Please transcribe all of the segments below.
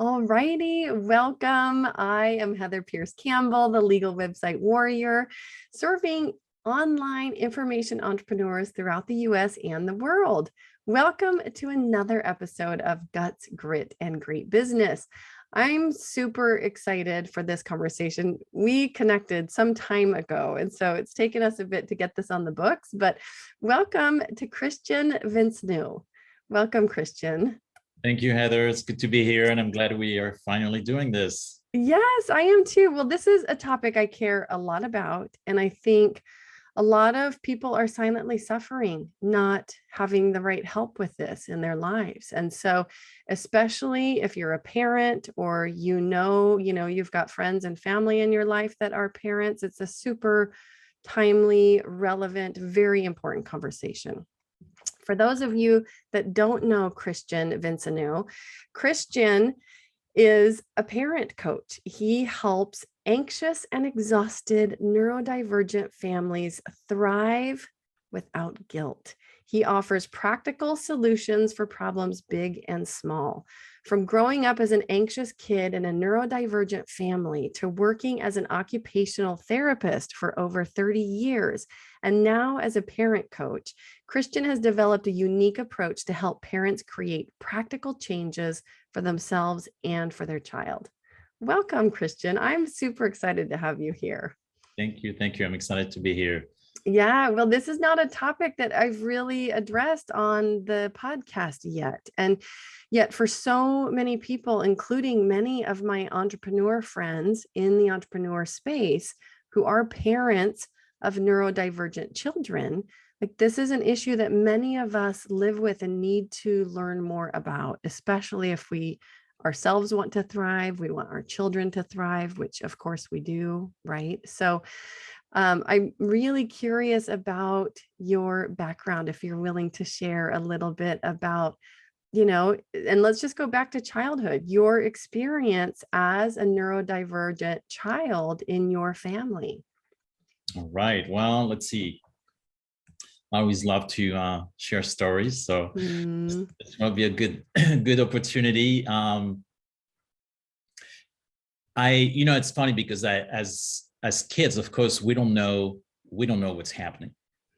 All righty, welcome. I am Heather Pierce Campbell, the legal website warrior, serving online information entrepreneurs throughout the US and the world. Welcome to another episode of Guts, Grit, and Great Business. I'm super excited for this conversation. We connected some time ago, and so it's taken us a bit to get this on the books, but welcome to Christian Vinceneux. Welcome, Christian. Thank you, Heather. It's good to be here, and I'm glad we are finally doing this. Yes, I am too. Well, this is a topic I care a lot about, and I think a lot of people are silently suffering, not having the right help with this in their lives. And so, especially if you're a parent or you've got friends and family in your life that are parents, it's a super timely, relevant, very important conversation. For those of you that don't know Christian Vinceneux, Christian is a parent coach. He helps anxious and exhausted neurodivergent families thrive without guilt. He offers practical solutions for problems big and small. From growing up as an anxious kid in a neurodivergent family to working as an occupational therapist for over 30 years, and now as a parent coach, Christian has developed a unique approach to help parents create practical changes for themselves and for their child. Welcome, Christian. I'm super excited to have you here. Thank you. Thank you. I'm excited to be here. Yeah, well, this is not a topic that I've really addressed on the podcast yet. And yet for so many people, including many of my entrepreneur friends in the entrepreneur space who are parents of neurodivergent children, like this is an issue that many of us live with and need to learn more about, especially if we ourselves want to thrive, we want our children to thrive, which of course we do, right? So I'm really curious about your background, if you're willing to share a little bit about, and let's just go back to childhood, your experience as a neurodivergent child in your family. All right. Well, let's see. I always love to share stories, so this will be a good opportunity. It's funny because as kids, of course, we don't know what's happening.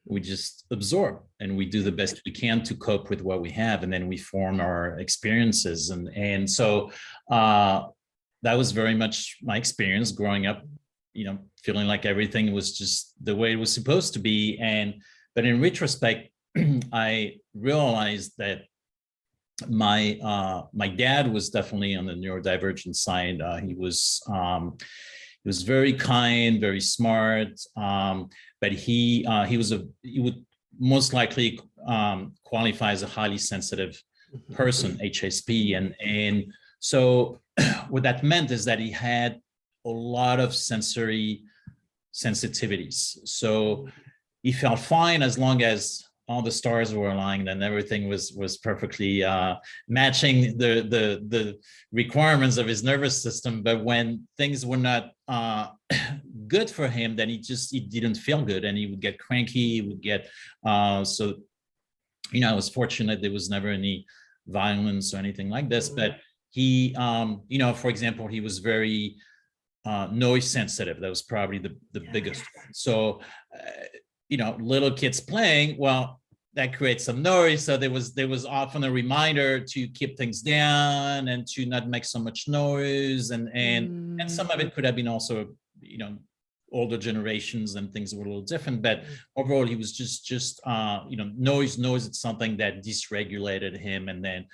We just absorb and we do the best we can to cope with what we have, and then we form our experiences. And so that was very much my experience growing up, feeling like everything was just the way it was supposed to be. But in retrospect, I realized that my dad was definitely on the neurodivergent side. He was very kind, very smart, but he would most likely qualify as a highly sensitive person, HSP, and so what that meant is that he had a lot of sensory sensitivities. So he felt fine as long as all the stars were aligned and everything was perfectly matching the requirements of his nervous system. But when things were not good for him, then he didn't feel good, and he would get cranky. He would get I was fortunate there was never any violence or anything like this. But he, for example, he was very noise sensitive. That was probably the biggest one. So little kids playing, well, that creates some noise. So there was often a reminder to keep things down and to not make so much noise. And some of it could have been also, older generations and things were a little different. But overall, he was just noise. It's something that dysregulated him. And then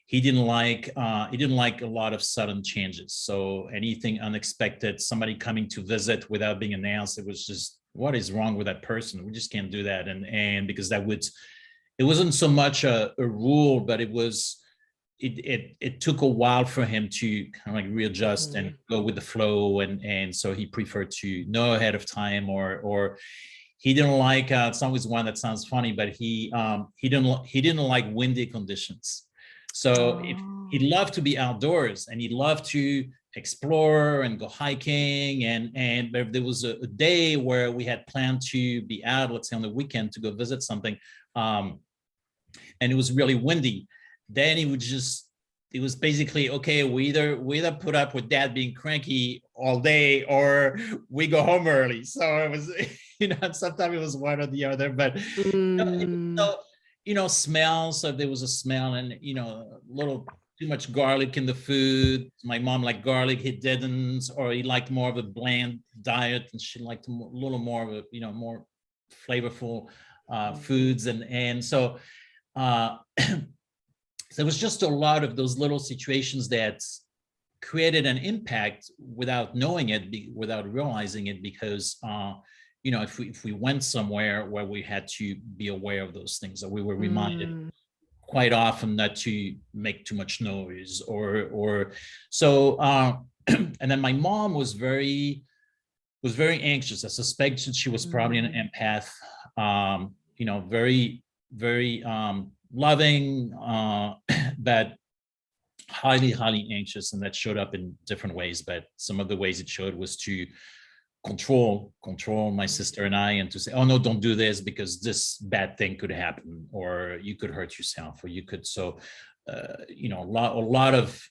he didn't like a lot of sudden changes. So anything unexpected, somebody coming to visit without being announced, it was just, what is wrong with that person? We just can't do that. And because it wasn't so much a rule, but it took a while for him to kind of like readjust and go with the flow. And so he preferred to know ahead of time, or he didn't like, it's always one that sounds funny, but he didn't like windy conditions. So he loved to be outdoors, and he loved to explore and go hiking. And if there was a day where we had planned to be out, let's say on the weekend, to go visit something, and it was really windy, then he would just it was basically, okay, we either put up with dad being cranky all day or we go home early. So it was, sometimes it was one or the other, but Mm. so, smells. So there was a smell and, a little too much garlic in the food. My mom liked garlic, he didn't, or he liked more of a bland diet and she liked a little more of a, more flavorful foods. And so, there was just a lot of those little situations that created an impact without knowing it, without realizing it, because if we went somewhere where we had to be aware of those things, or we were reminded quite often not to make too much noise, or so. And then my mom was very anxious. I suspected she was probably an empath. Very, very loving, but highly anxious, and that showed up in different ways. But some of the ways it showed was to control my sister and I, and to say, oh no, don't do this because this bad thing could happen, or you could hurt yourself, or you could. So a lot of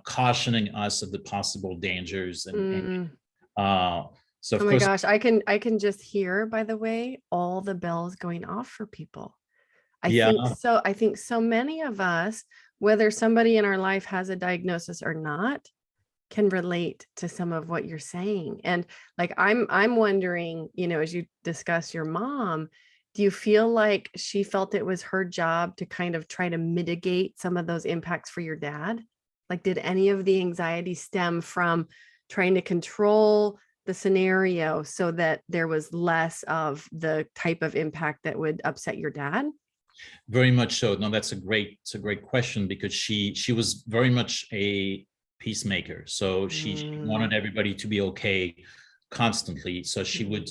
cautioning us of the possible dangers, and so of oh my course, gosh, I can just hear, by the way, all the bells going off for people. I think so many of us, whether somebody in our life has a diagnosis or not, can relate to some of what you're saying. And like, I'm wondering, as you discuss your mom, do you feel like she felt it was her job to kind of try to mitigate some of those impacts for your dad? Like, did any of the anxiety stem from trying to control the scenario so that there was less of the type of impact that would upset your dad? very much so. No, it's a great question, because she was very much a peacemaker. So she wanted everybody to be okay constantly. So she would,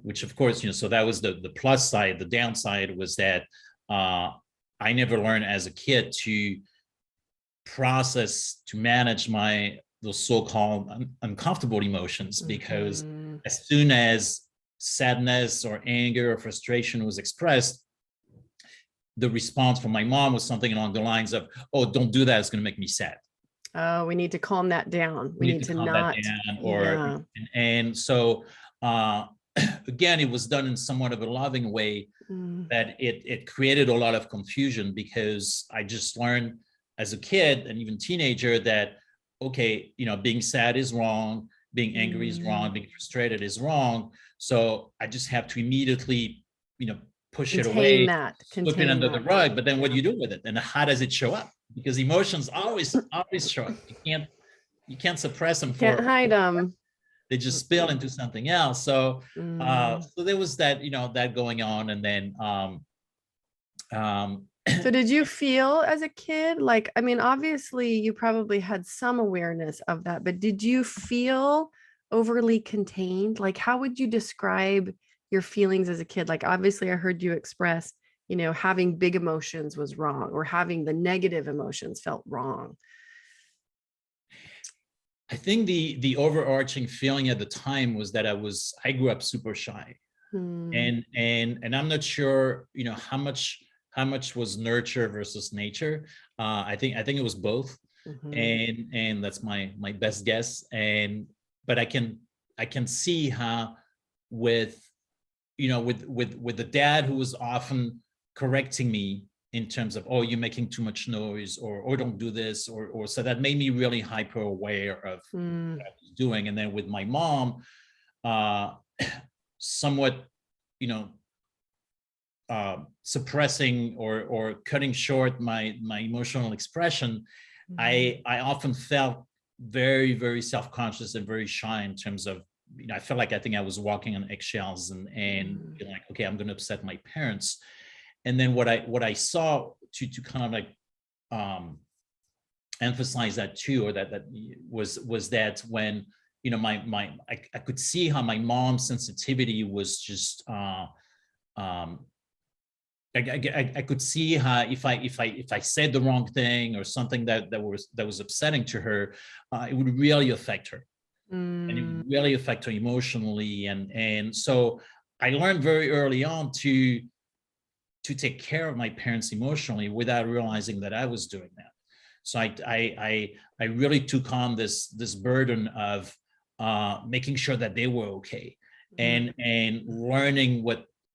which of course, so that was the plus side. The downside was that I never learned as a kid to manage those so-called uncomfortable emotions, because as soon as sadness or anger or frustration was expressed, the response from my mom was something along the lines of, oh, don't do that, it's going to make me sad. Oh, we need to calm that down. We need to calm not. that down, or and so again, it was done in somewhat of a loving way, that it created a lot of confusion, because I just learned as a kid and even teenager that, okay, being sad is wrong, being angry is wrong, being frustrated is wrong. So I just have to immediately, push it away, sweep it under the rug. But then what do you do with it? And how does it show up? Because emotions always show up. You can't suppress them. Can't hide them. They just spill into something else. So so there was that, that going on. And then so did you feel as a kid, like, I mean, obviously you probably had some awareness of that, but did you feel overly contained? Like, how would you describe your feelings as a kid? Like, obviously I heard you express, having big emotions was wrong, or having the negative emotions felt wrong. I think the overarching feeling at the time was that I grew up super shy. And I'm not sure, how much was nurture versus nature. I think it was both. And that's my best guess. But I can see how with the dad, who was often correcting me in terms of, oh, you're making too much noise, or don't do this, or so that made me really hyper aware of what I was doing. And then with my mom, somewhat, suppressing or cutting short my emotional expression, I often felt very, very self-conscious and very shy in terms of, I felt like I think I was walking on eggshells, and feeling like, okay, I'm going to upset my parents. And then what I saw to kind of like emphasize that too, or that was that when, I could see how my mom's sensitivity was just I could see how if I said the wrong thing or something that was upsetting to her, it would really affect her. And it would really affect her emotionally. And so I learned very early on to take care of my parents emotionally without realizing that I was doing that. So I really took on this burden of making sure that they were okay, and learning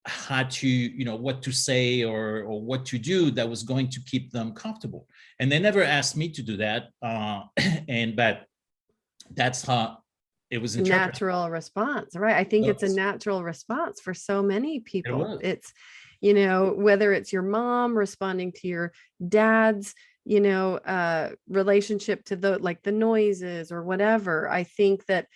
how to, what to say or what to do that was going to keep them comfortable. And they never asked me to do that, but that's how it was interpreted. Natural response, right? I think it's a natural response for so many people. It's, whether it's your mom responding to your dad's, relationship to the noises or whatever. I think that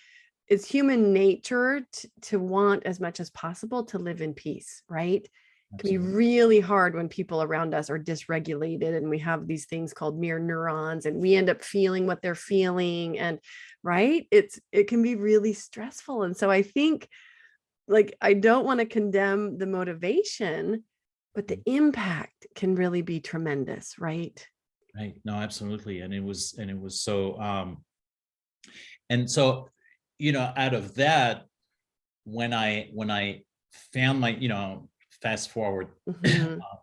it's human nature to want as much as possible to live in peace, right? It can be really hard when people around us are dysregulated and we have these things called mirror neurons and we end up feeling what they're feeling, and right, it can be really stressful. And so I think, I don't want to condemn the motivation, but the impact can really be tremendous, right? Right. No, absolutely. And it was so and so, out of that, when I found my, fast forward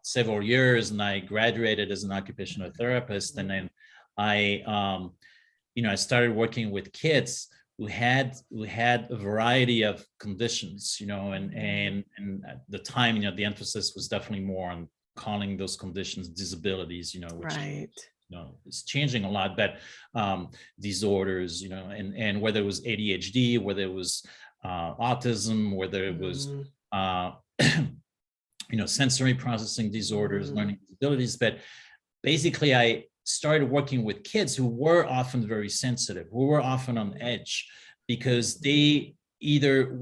several years, and I graduated as an occupational therapist, and then I I started working with kids who had a variety of conditions, and at the time, the emphasis was definitely more on calling those conditions disabilities, which right. It's changing a lot, but disorders, and whether it was ADHD, whether it was autism, whether it was sensory processing disorders, learning disabilities. But basically, I started working with kids who were often very sensitive, who were often on edge, because they either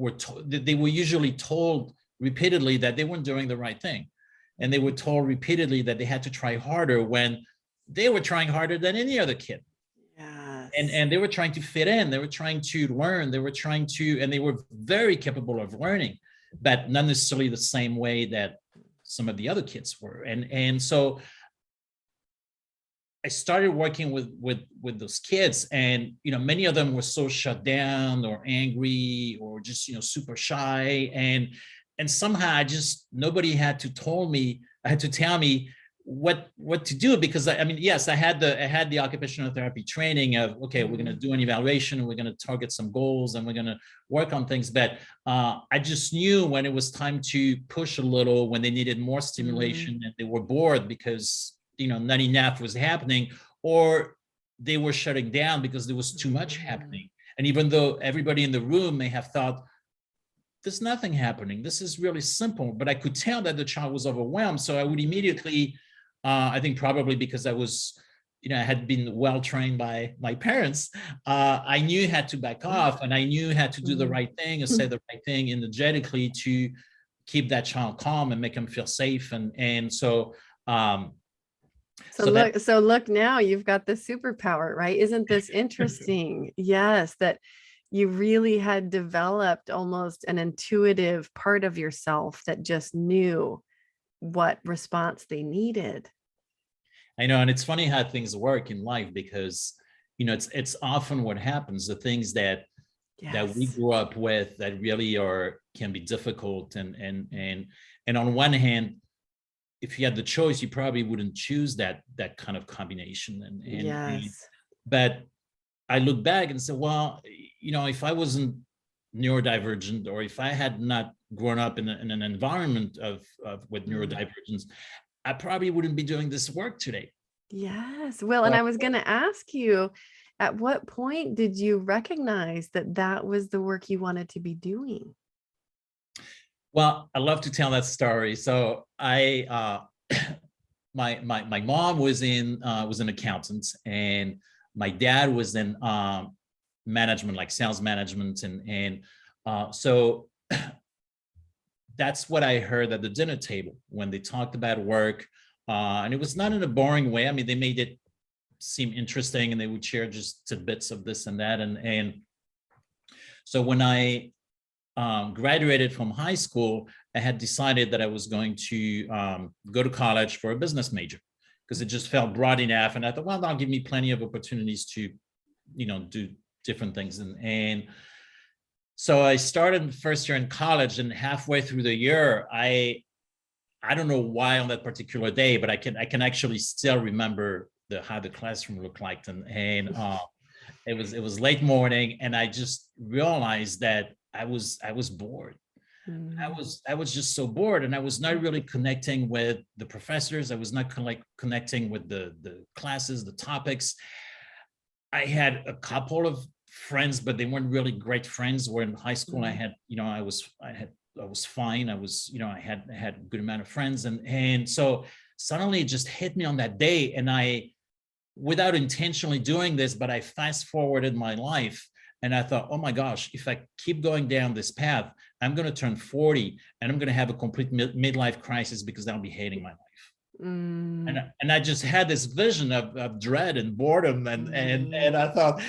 they were usually told repeatedly that they weren't doing the right thing, and they were told repeatedly that they had to try harder when they were trying harder than any other kid. Yes. And they were trying to fit in, they were trying to learn, and they were very capable of learning, but not necessarily the same way that some of the other kids were. And so I started working with those kids, and many of them were so shut down or angry or just super shy, and somehow nobody had to tell me what to do, because yes, I had the occupational therapy training of, okay, we're going to do an evaluation, we're going to target some goals, and we're going to work on things. But I just knew when it was time to push a little, when they needed more stimulation and they were bored because not enough was happening, or they were shutting down because there was too much happening. And even though everybody in the room may have thought, there's nothing happening, this is really simple, but I could tell that the child was overwhelmed. So I would immediately, I think probably because I was, I had been well trained by my parents, I knew how to back off, and I knew how to do the right thing and say the right thing energetically to keep that child calm and make them feel safe. And so look, now you've got the superpower, right? Isn't this interesting? Yes, that you really had developed almost an intuitive part of yourself that just knew what response they needed. I know. And it's funny how things work in life, because, it's often what happens, the things that we grew up with that really can be difficult. And on one hand, if you had the choice, you probably wouldn't choose that kind of combination. But I look back and say, well, if I wasn't neurodivergent, or if I had not grown up in an environment with neurodivergence, I probably wouldn't be doing this work today. Yes. Well, and I was going to ask you, at what point did you recognize that was the work you wanted to be doing? Well, I love to tell that story. So I, my mom was an accountant, and my dad was in management, like sales management, and so that's what I heard at the dinner table when they talked about work, and it was not in a boring way. I mean, they made it seem interesting, and they would share just tidbits of this and that, and so when I graduated from high school, I had decided that I was going to go to college for a business major, because it just felt broad enough. And I thought, well, that'll give me plenty of opportunities to, do different things. And so I started first year in college, and halfway through the year, I don't know why on that particular day, but I can actually still remember how the classroom looked like, and it was late morning, and I just realized that I was bored. I was just so bored, and I was not really connecting with the professors. I was not connecting with the classes, the topics. I had a couple of friends, but they weren't really great friends. Where in high school, I had, I was fine. I had a good amount of friends, and so suddenly it just hit me on that day, and I, without intentionally doing this, but I fast forwarded my life, and I thought, oh my gosh, if I keep going down this path, I'm going to turn 40, and I'm going to have a complete midlife crisis because I'll be hating my life. And I just had this vision of dread and boredom, and I thought,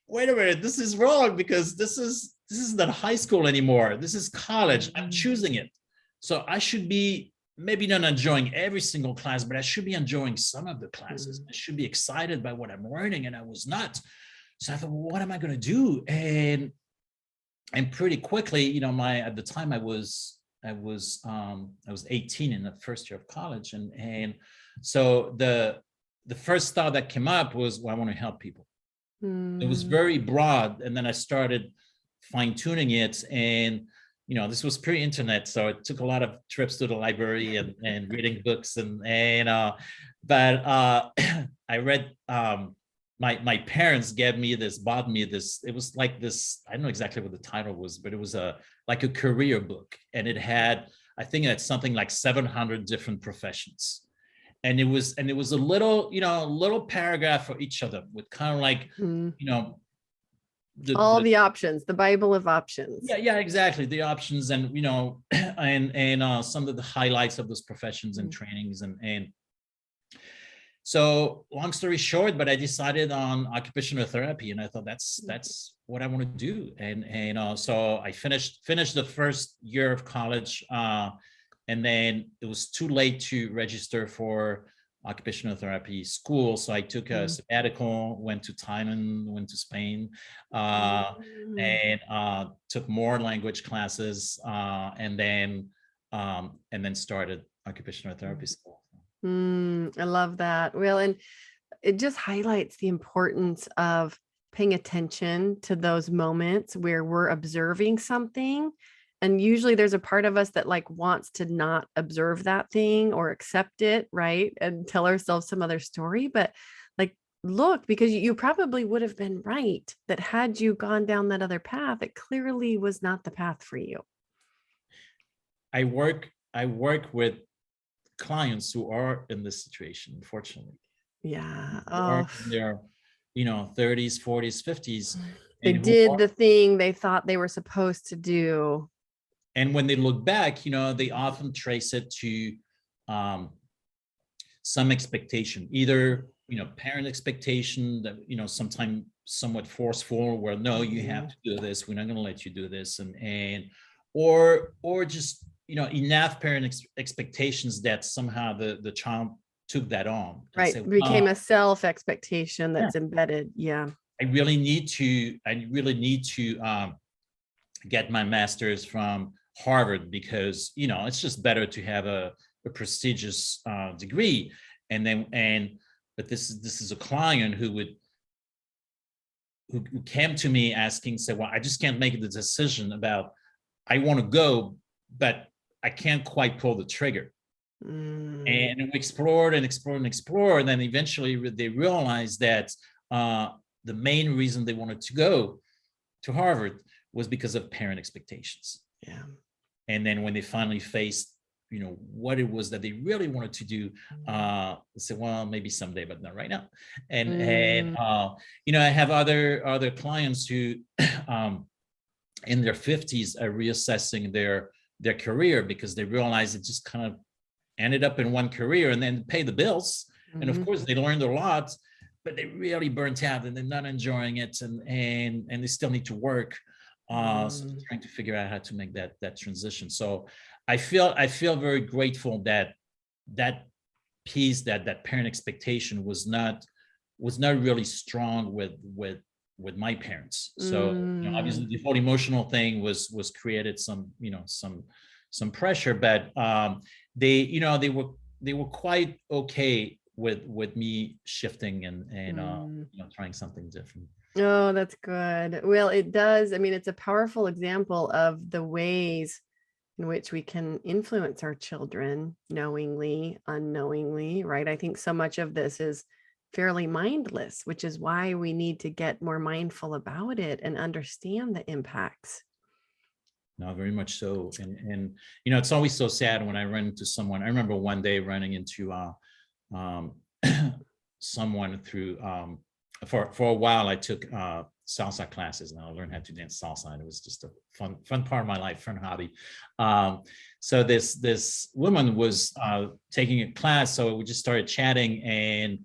wait a minute, this is wrong, because this is not high school anymore. This is college. I'm choosing it. So I should be maybe not enjoying every single class, but I should be enjoying some of the classes. I should be excited by what I'm learning, and I was not. So I thought, well, what am I going to do? And pretty quickly, at the time I was 18 in the first year of college, and so the first thought that came up was, well, I want to help people. It was very broad, and then I started fine-tuning it, and this was pre-internet, so it took a lot of trips to the library and reading books, but I read, my parents bought me this, it was like this, I don't know exactly what the title was, but it was like a career book, and it had, I think it's something like 700 different professions. And it was a little paragraph for each of them, with kind of like, all the options, the Bible of options. Yeah, exactly. The options, and and some of the highlights of those professions and trainings, and so long story short, but I decided on occupational therapy, and I thought that's what I want to do, and so I finished the first year of college, and then it was too late to register for occupational therapy school, so I took a sabbatical, went to Thailand, went to Spain, and took more language classes, and then started occupational therapy school. I love that. Well, and it just highlights the importance of paying attention to those moments where we're observing something. And usually there's a part of us that like wants to not observe that thing or accept it, right? And tell ourselves some other story. But like, look, because you probably would have been right that had you gone down that other path, it clearly was not the path for you. I work with clients who are in this situation, unfortunately. Yeah. Are in their 30s, 40s, 50s. They did the thing they thought they were supposed to do. And when they look back, they often trace it to some expectation, either parent expectation that sometimes somewhat forceful, where no, you have to do this, we're not going to let you do this, and or just enough parent expectations that somehow the child took that on. Right. It became a self expectation that's embedded. Yeah. I really need to get my master's from Harvard, because it's just better to have a prestigious degree. But this is a client who came to me asking, said, well, I just can't make the decision about, I want to go, but I can't quite pull the trigger. And we explored and explored and explored, and then eventually they realized that the main reason they wanted to go to Harvard was because of parent expectations. Yeah. And then when they finally faced what it was that they really wanted to do, they said, well, maybe someday, but not right now. And I have other clients who in their 50s are reassessing their career, because they realize it just kind of ended up in one career and then pay the bills. And of course they learned a lot, but they really burnt out and they're not enjoying it, and they still need to work. So trying to figure out how to make that transition. So I feel very grateful that piece, that parent expectation was not really strong with my parents. So obviously the whole emotional thing was created some pressure, but they were quite okay with me shifting and trying something different. Oh, that's good. Well, it does. I mean, it's a powerful example of the ways in which we can influence our children knowingly, unknowingly, right? I think so much of this is fairly mindless, which is why we need to get more mindful about it and understand the impacts. No, very much so. And it's always so sad when I run into someone. I remember one day running into someone through for a while. I took salsa classes, and I learned how to dance salsa, and it was just a fun part of my life, fun hobby. So this woman was taking a class, so we just started chatting, and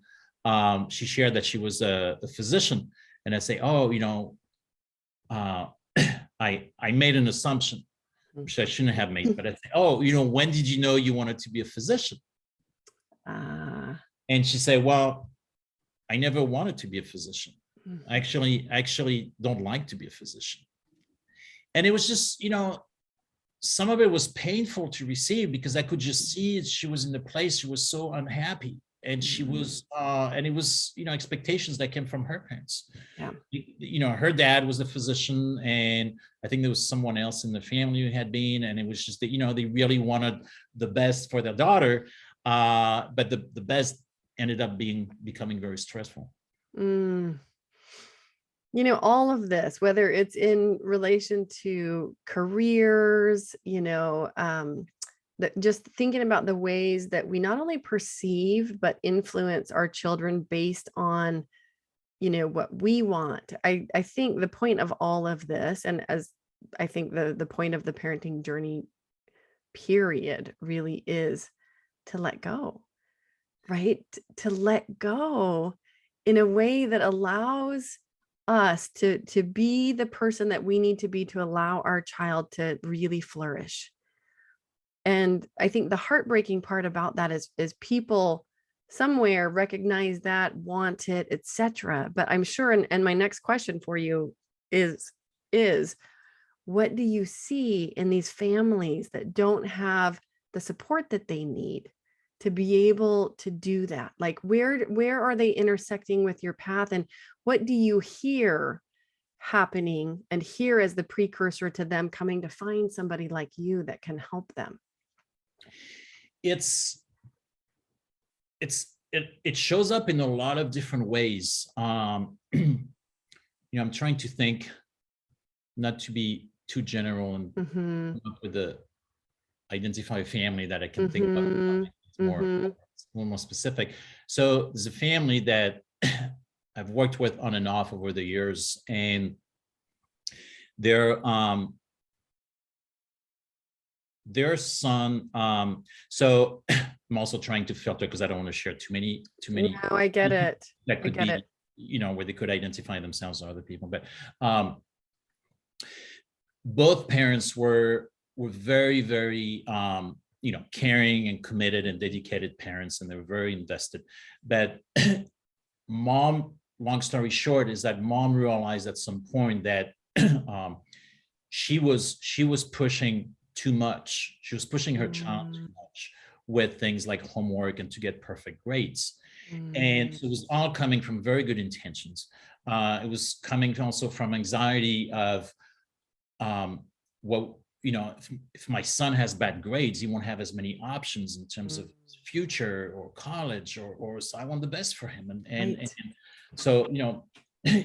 she shared that she was a physician, and I say, oh, I made an assumption, which I shouldn't have made, but I say, oh, when did you know you wanted to be a physician? And she said, well, I never wanted to be a physician. I actually don't like to be a physician. And it was just, some of it was painful to receive, because I could just see she was in the place, she was so unhappy. And she was, and it was, expectations that came from her parents. Yeah. Her dad was a physician, and I think there was someone else in the family who had been, and it was just that, they really wanted the best for their daughter. But the best ended up becoming very stressful. All of this, whether it's in relation to careers, just thinking about the ways that we not only perceive, but influence our children based on, what we want. I think the point of all of this, and as I think the point of the parenting journey period really is to let go, right? To let go in a way that allows us to be the person that we need to be to allow our child to really flourish. And I think the heartbreaking part about that is people somewhere recognize that, want it, etc. But I'm sure, and my next question for you is what do you see in these families that don't have the support that they need to be able to do that? Like, where are they intersecting with your path, and what do you hear happening and hear as the precursor to them coming to find somebody like you that can help them? It shows up in a lot of different ways. I'm trying to think, not to be too general, and come up with identify a family that I can think about. It's more specific. So there's a family that I've worked with on and off over the years, and their son, so I'm also trying to filter because I don't want to share too many. No, I get it. That could be, where they could identify themselves or other people. But both parents were very, very, caring and committed and dedicated parents, and they were very invested. But mom, long story short, is that mom realized at some point that she was pushing too much. She was pushing her child too much with things like homework and to get perfect grades. And it was all coming from very good intentions. It was coming also from anxiety of, if my son has bad grades, he won't have as many options in terms of future or college, or so I want the best for him. And so,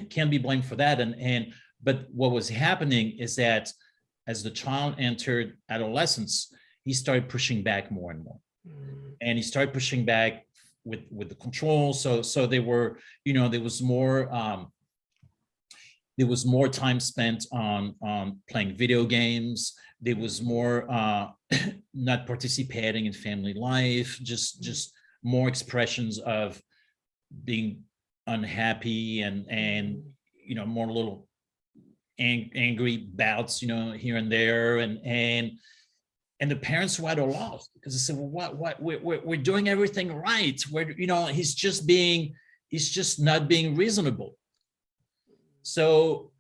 can't be blamed for that. But what was happening is that as the child entered adolescence, he started pushing back more and more. And he started pushing back with the control. So they were, there was more time spent on playing video games. There was more not participating in family life, just more expressions of being unhappy and more little angry bouts, here and there, and the parents were at a loss because they said, well, what we're doing everything right. He's just not being reasonable. So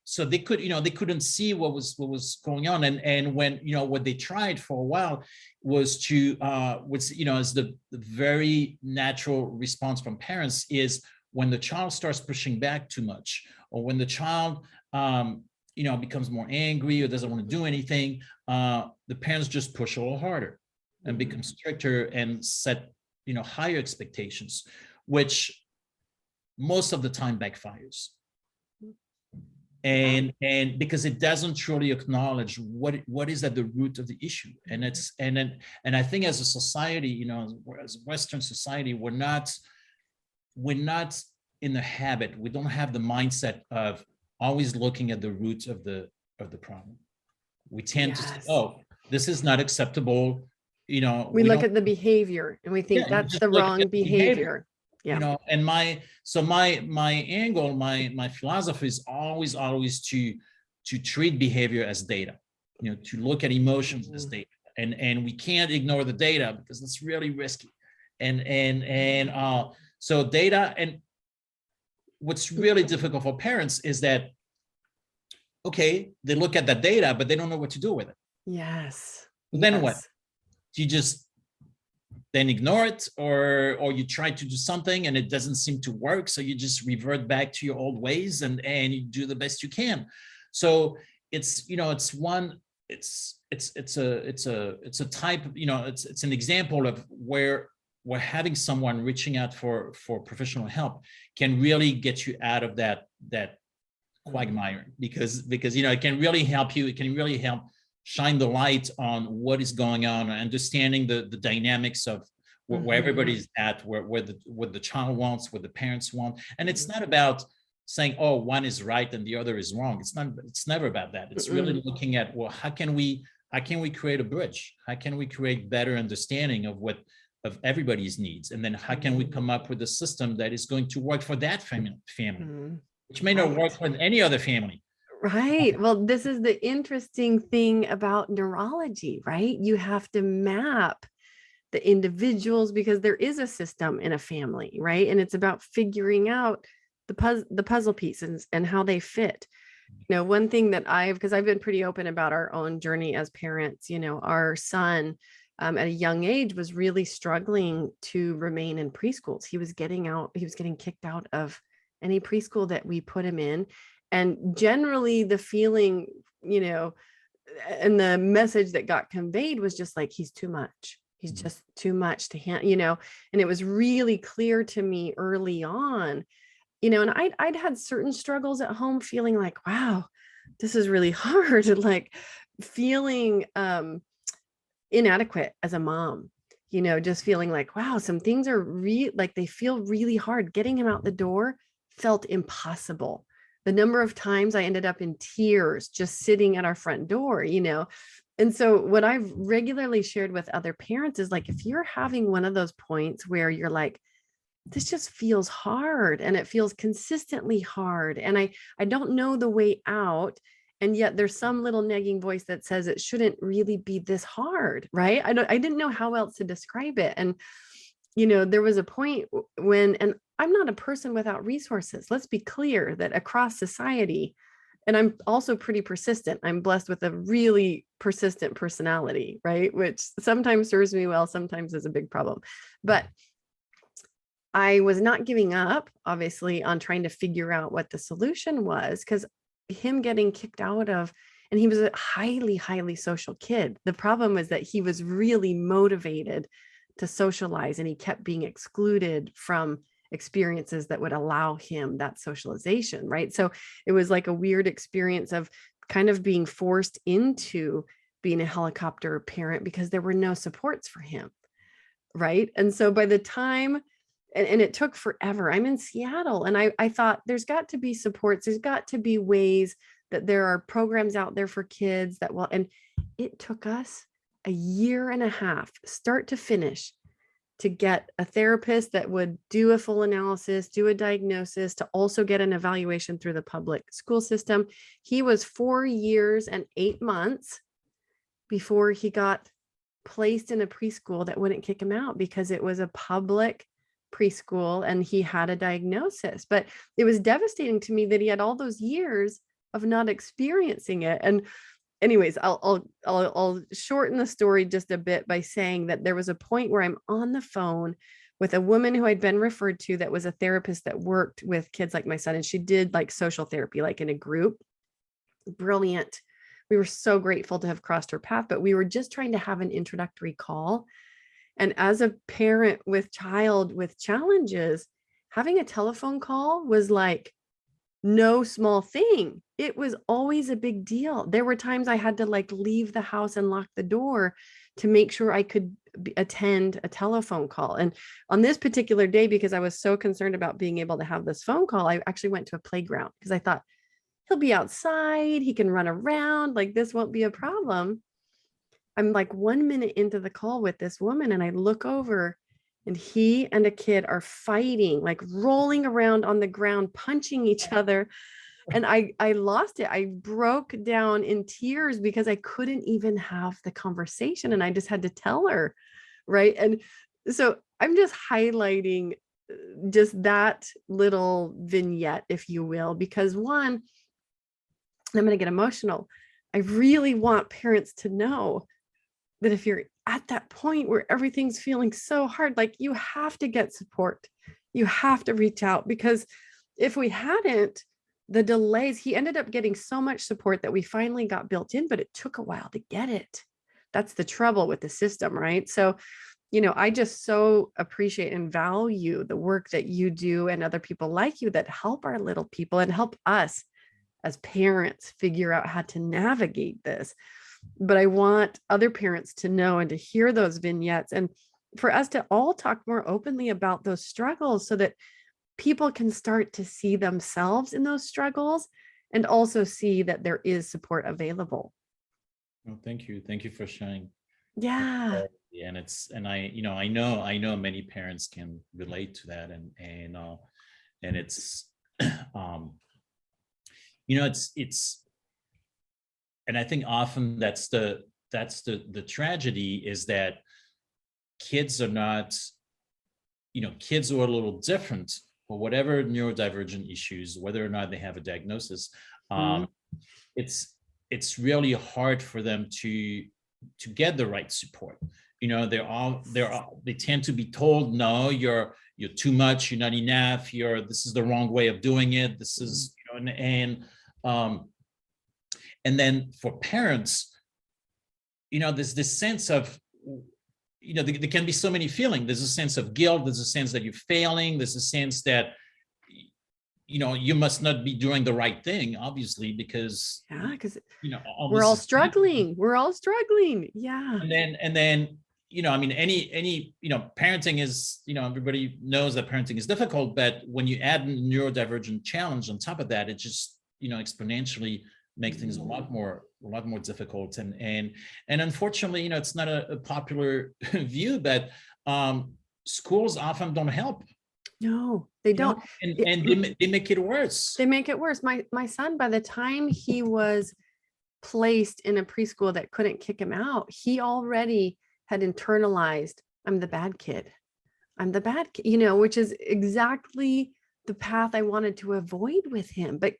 so they could, they couldn't see what was going on. And when, what they tried for a while was to, as the very natural response from parents is when the child starts pushing back too much, or when the child, becomes more angry or doesn't want to do anything, the parents just push a little harder and become stricter and set, higher expectations, which most of the time backfires. And because it doesn't truly acknowledge what is at the root of the issue. And I think as a society, as a Western society, we're not in the habit, we don't have the mindset of always looking at the root of the problem. We tend to say, oh, this is not acceptable. We look at the behavior and we think that's the wrong behavior. Yeah. And my angle, my philosophy is always to treat behavior as data, to look at emotions as data, and we can't ignore the data because it's really risky. So data, and what's really difficult for parents is that, okay, they look at that data, but they don't know what to do with it. Yes. Then what? Do you just then ignore it, or you try to do something and it doesn't seem to work, so you just revert back to your old ways and you do the best you can? So it's a type of, it's an example of where having someone reaching out for professional help can really get you out of that quagmire, because it can really help you. It can really help shine the light on what is going on, understanding the dynamics of where everybody's at, what the child wants, what the parents want. And it's not about saying, oh, one is right and the other is wrong. It's never about that. It's really looking at, well, how can we create a bridge? How can we create better understanding of everybody's needs? And then how can we come up with a system that is going to work for that family, which may not work for any other family. Right. Well, this is the interesting thing about neurology, right? You have to map the individuals because there is a system in a family, right? And it's about figuring out the puzzle pieces and how they fit. One thing that because I've been pretty open about our own journey as parents, our son at a young age was really struggling to remain in preschools. He was getting kicked out of any preschool that we put him in. And generally the feeling, and the message that got conveyed was just like, he's too much. He's just too much to handle, and it was really clear to me early on, and I'd had certain struggles at home feeling like, wow, this is really hard, and like feeling inadequate as a mom, just feeling like, wow, some things are like they feel really hard. Getting him out the door felt impossible. The number of times I ended up in tears just sitting at our front door, And so what I've regularly shared with other parents is like, if you're having one of those points where you're like, this just feels hard and it feels consistently hard, and I don't know the way out, and yet there's some little nagging voice that says it shouldn't really be this hard, right? I didn't know how else to describe it. And there was a point when, and I'm not a person without resources. Let's be clear that across society, and I'm also pretty persistent. I'm blessed with a really persistent personality, right? Which sometimes serves me well, sometimes is a big problem. But I was not giving up, obviously, on trying to figure out what the solution was, because him getting kicked out of, and he was a highly, highly social kid. The problem was that he was really motivated to socialize, and he kept being excluded from experiences that would allow him that socialization, right? So it was like a weird experience of kind of being forced into being a helicopter parent because there were no supports for him, right? And so by the time, and it took forever, I'm in Seattle, and I thought there's got to be supports, there's got to be ways that there are programs out there for kids that will, and it took us a year and a half, start to finish, to get a therapist that would do a full analysis, do a diagnosis, to also get an evaluation through the public school system. He was 4 years and 8 months before he got placed in a preschool that wouldn't kick him out because it was a public preschool and he had a diagnosis. But it was devastating to me that he had all those years of not experiencing it. And anyways, I'll shorten the story just a bit by saying that there was a point where I'm on the phone with a woman who I'd been referred to that was a therapist that worked with kids like my son, and she did like social therapy, like in a group. Brilliant. We were so grateful to have crossed her path, but we were just trying to have an introductory call. And as a parent with child with challenges, having a telephone call was like no small thing. It was always a big deal. There were times I had to like leave the house and lock the door to make sure I could attend a telephone call. And on this particular day, because I was so concerned about being able to have this phone call, I actually went to a playground because I thought he'll be outside, he can run around, like this won't be a problem. I'm like 1 minute into the call with this woman, and I look over and he and a kid are fighting, like rolling around on the ground, punching each other. And I lost it. I broke down in tears because I couldn't even have the conversation, and I just had to tell her, right? And so I'm just highlighting just that little vignette, if you will, because one, I'm going to get emotional. I really want parents to know that if you're at that point where everything's feeling so hard, like you have to get support. You have to reach out, because if we hadn't, the delays, he ended up getting so much support that we finally got built in, but it took a while to get it. That's the trouble with the system, right? So, I just so appreciate and value the work that you do and other people like you that help our little people and help us as parents figure out how to navigate this. But I want other parents to know and to hear those vignettes, and for us to all talk more openly about those struggles so that people can start to see themselves in those struggles and also see that there is support available. Well, thank you. Thank you for sharing. Yeah. And I know many parents can relate to that, and it's it's and I think often that's the tragedy, is that kids are not, kids are a little different for whatever neurodivergent issues, whether or not they have a diagnosis. It's really hard for them to get the right support. They tend to be told, no, you're too much, you're not enough, this is the wrong way of doing it. This is, and then for parents, there's this sense of, there can be so many feelings. There's a sense of guilt. There's a sense that you're failing. There's a sense that, you must not be doing the right thing, obviously, because we're all struggling. We're all struggling. Yeah. And then any parenting is, everybody knows that parenting is difficult, but when you add a neurodivergent challenge on top of that, it just, exponentially make things a lot more difficult. And unfortunately, it's not a popular view, but schools often don't help. No, they don't. And they make it worse. They make it worse. My son, by the time he was placed in a preschool that couldn't kick him out, he already had internalized, I'm the bad kid. I'm the bad kid, which is exactly the path I wanted to avoid with him. But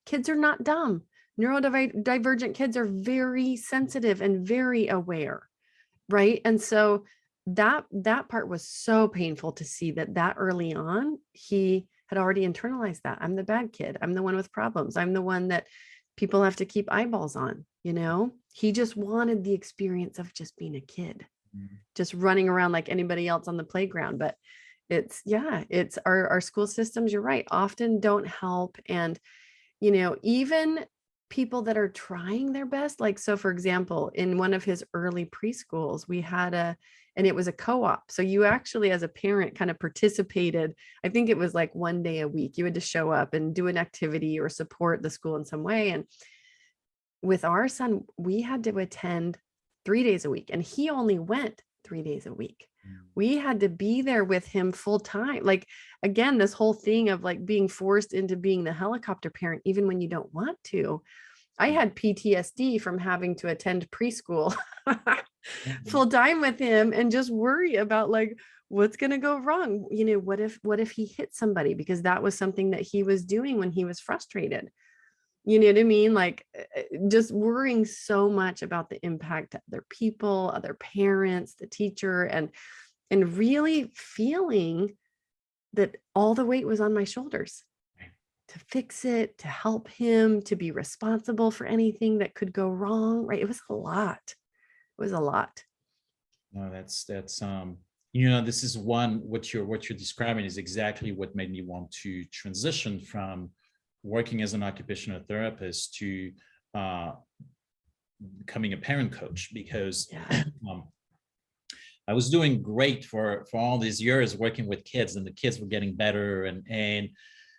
kids are not dumb. Neurodivergent kids are very sensitive and very aware, right? And so that part was so painful to see that early on, he had already internalized that. I'm the bad kid. I'm the one with problems. I'm the one that people have to keep eyeballs on, He just wanted the experience of just being a kid, just running around like anybody else on the playground. But it's our school systems, you're right, often don't help. And, even people that are trying their best, like, so for example, in one of his early preschools, we had and it was a co-op. So you actually, as a parent, kind of participated. I think it was like 1 day a week. You had to show up and do an activity or support the school in some way. And with our son, we had to attend 3 days a week, and he only went 3 days a week. We had to be there with him full time. Like, again, this whole thing of like being forced into being the helicopter parent, even when you don't want to. I had PTSD from having to attend preschool full time with him and just worry about like, what's going to go wrong? What if he hit somebody? Because that was something that he was doing when he was frustrated. You know what I mean? Like just worrying so much about the impact of other people, other parents, the teacher, and really feeling that all the weight was on my shoulders to fix it, to help him, to be responsible for anything that could go wrong. Right. It was a lot. It was a lot. No, this is what you're describing is exactly what made me want to transition from working as an occupational therapist to becoming a parent coach, because I was doing great for all these years working with kids, and the kids were getting better.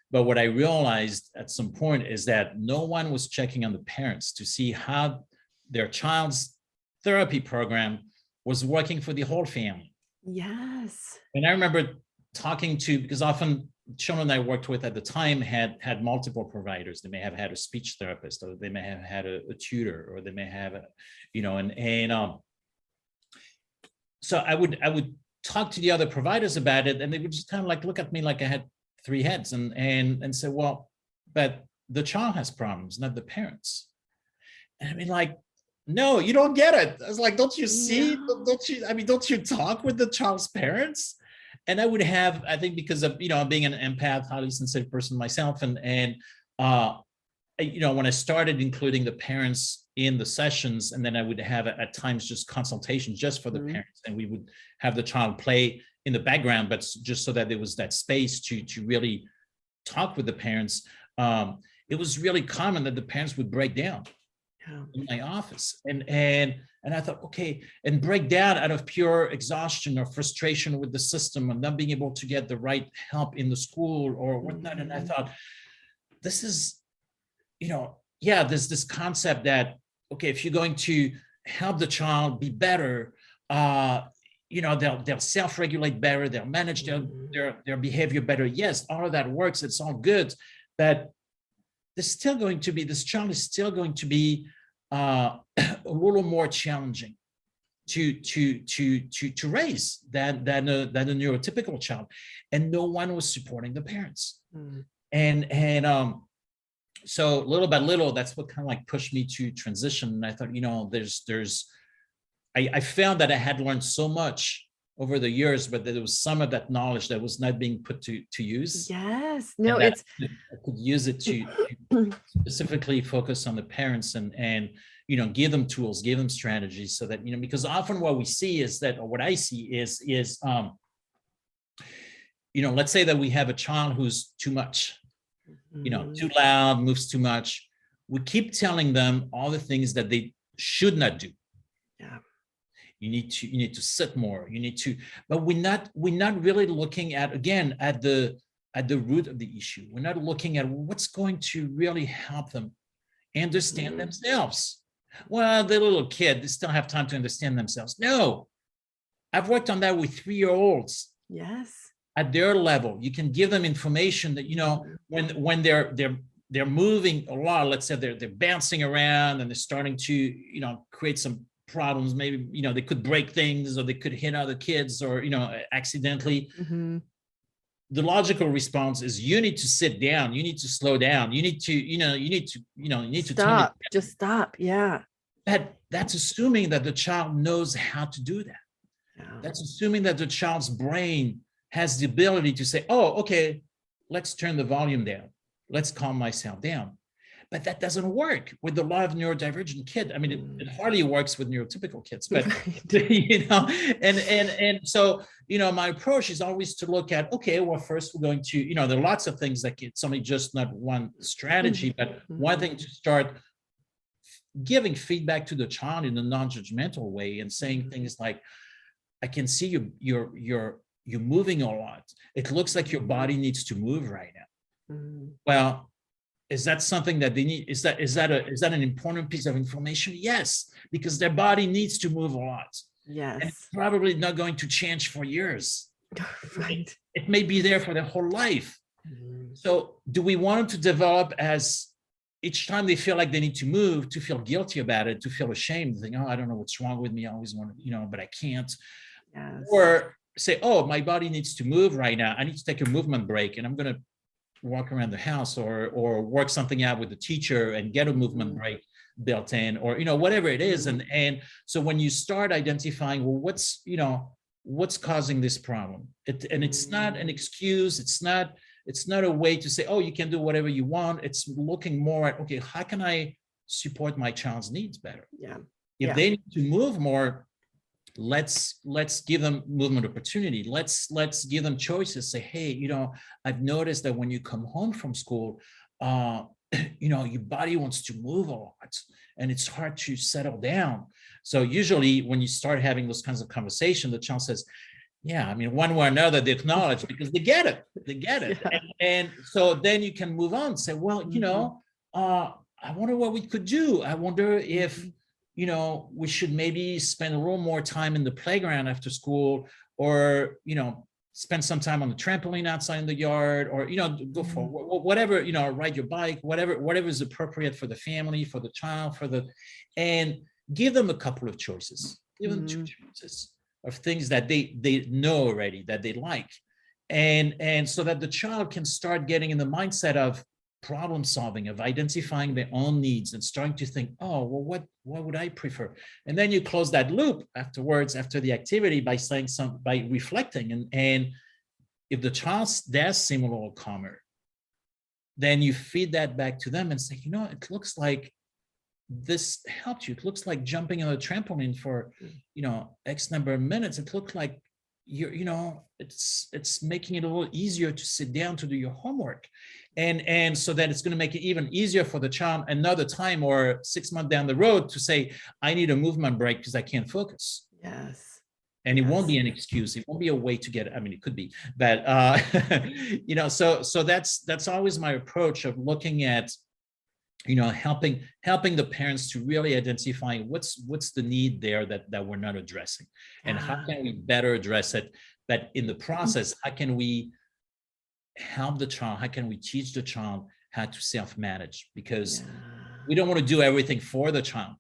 But what I realized at some point is that no one was checking on the parents to see how their child's therapy program was working for the whole family. Yes. And I remember talking to, because often children I worked with at the time had multiple providers. They may have had a speech therapist, or they may have had a tutor, or they may have so I would talk to the other providers about it, and they would just kind of like look at me like I had three heads and say, well, but the child has problems, not the parents. And I mean, like, no, you don't get it. I was like, don't you see? No. Don't you talk with the child's parents? And I would have, I think, because of, being an empath, highly sensitive person myself, and when I started including the parents in the sessions, and then I would have at times just consultations just for the parents, and we would have the child play in the background, but just so that there was that space to really talk with the parents. It was really common that the parents would break down in my office, and I thought, okay, and break down out of pure exhaustion or frustration with the system and not being able to get the right help in the school or whatnot. And I thought, this is, there's this concept that, okay, if you're going to help the child be better, they'll self-regulate better, they'll manage their behavior better. Yes, all of that works, it's all good, but this child is still going to be a little more challenging to raise than a neurotypical child, and no one was supporting the parents. So little by little, that's what kind of like pushed me to transition. And I thought, I found that I had learned so much over the years, but that there was some of that knowledge that was not being put to use. Yes, no, I could use it to specifically focus on the parents and give them tools, give them strategies, so that, because often what we see is that, or what I see is let's say that we have a child who's too much, too loud, moves too much. We keep telling them all the things that they should not do. Yeah. You need to sit more. You need to, but we're not really looking at the root of the issue. We're not looking at what's going to really help them understand themselves. Well, the little kid, they still have time to understand themselves. No, I've worked on that with 3-year-olds. Yes. At their level, you can give them information that, when they're moving a lot, let's say they're bouncing around and they're starting to, create some problems. Maybe, they could break things, or they could hit other kids, or, accidentally. The logical response is, you need to sit down. You need to slow down. You need to stop. Just stop. Yeah. That's assuming that the child knows how to do that. Yeah. That's assuming that the child's brain has the ability to say, oh, okay, let's turn the volume down. Let's calm myself down. But that doesn't work with the law of neurodivergent kid. I mean, it hardly works with neurotypical kids, but, and so, my approach is always to look at, okay, well, first we're going to, there are lots of things like it's only just not one strategy, but one thing to start giving feedback to the child in a non-judgmental way and saying things like, I can see you're moving a lot. It looks like your body needs to move right now. Well, is that something that they need? Is that an important piece of information? Yes, because their body needs to move a lot. Yes. And it's probably not going to change for years. Right. It may be there for their whole life. So do we want them to develop as each time they feel like they need to move, to feel guilty about it, to feel ashamed, to think, oh, I don't know what's wrong with me. I always want to, but I can't. Yes. Or say, oh, my body needs to move right now. I need to take a movement break, and I'm going to walk around the house, or work something out with the teacher and get a movement break built in, or whatever it is. And so when you start identifying, well, what's causing this problem, and it's not an excuse, it's not a way to say, oh, you can do whatever you want. It's looking more at, okay, how can I support my child's needs better? If they need to move more, let's give them movement opportunity. Let's give them choices. Say, hey, I've noticed that when you come home from school, your body wants to move a lot, and it's hard to settle down. So usually when you start having those kinds of conversations, the child says, yeah, I mean, one way or another, they acknowledge, because they get it. Yeah. And so then you can move on, say, well, I wonder what we could do. I wonder if, we should maybe spend a little more time in the playground after school, or, spend some time on the trampoline outside in the yard, or, go for whatever, ride your bike, whatever is appropriate for the family, for the child, and give them a couple of choices. Give them 2 choices of things that they know already that they like. And so that the child can start getting in the mindset of problem solving, of identifying their own needs, and starting to think, oh, well, what would I prefer? And then you close that loop afterwards, after the activity, by reflecting. And if the child does seem a little calmer, then you feed that back to them and say, it looks like this helped you. It looks like jumping on a trampoline for, X number of minutes. It looked like it's making it a little easier to sit down to do your homework. And so that it's going to make it even easier for the child another time, or 6 months down the road, to say, I need a movement break because I can't focus. Yes. And it won't be an excuse. It won't be a way to get it. I mean, it could be, but so that's always my approach of looking at, helping the parents to really identify what's the need there that we're not addressing, and how can we better address it. But in the process, how can we help the child? How can we teach the child how to self-manage? Because we don't want to do everything for the child.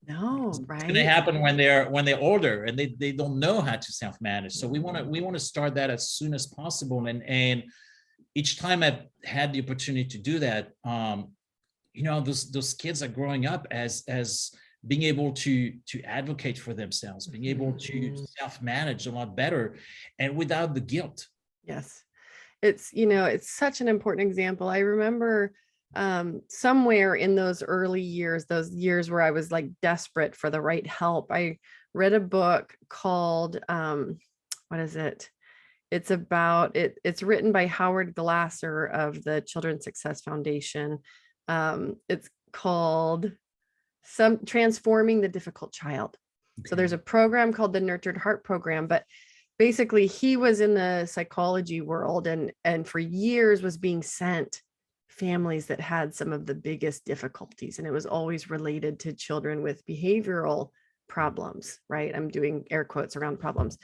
No, it's right? going to happen when they're older and they don't know how to self-manage. So we want to start that as soon as possible. And each time I've had the opportunity to do that, those kids are growing up as being able to advocate for themselves, being able to self-manage a lot better, and without the guilt. Yes. It's such an important example. I remember somewhere in those early years, those years where I was like desperate for the right help, I read a book called, what is it? It's about it. It's written by Howard Glasser of the Children's Success Foundation. It's called Transforming the Difficult Child. Okay. So there's a program called the Nurtured Heart Program, but basically he was in the psychology world and for years was being sent families that had some of the biggest difficulties. And it was always related to children with behavioral problems, right? I'm doing air quotes around problems.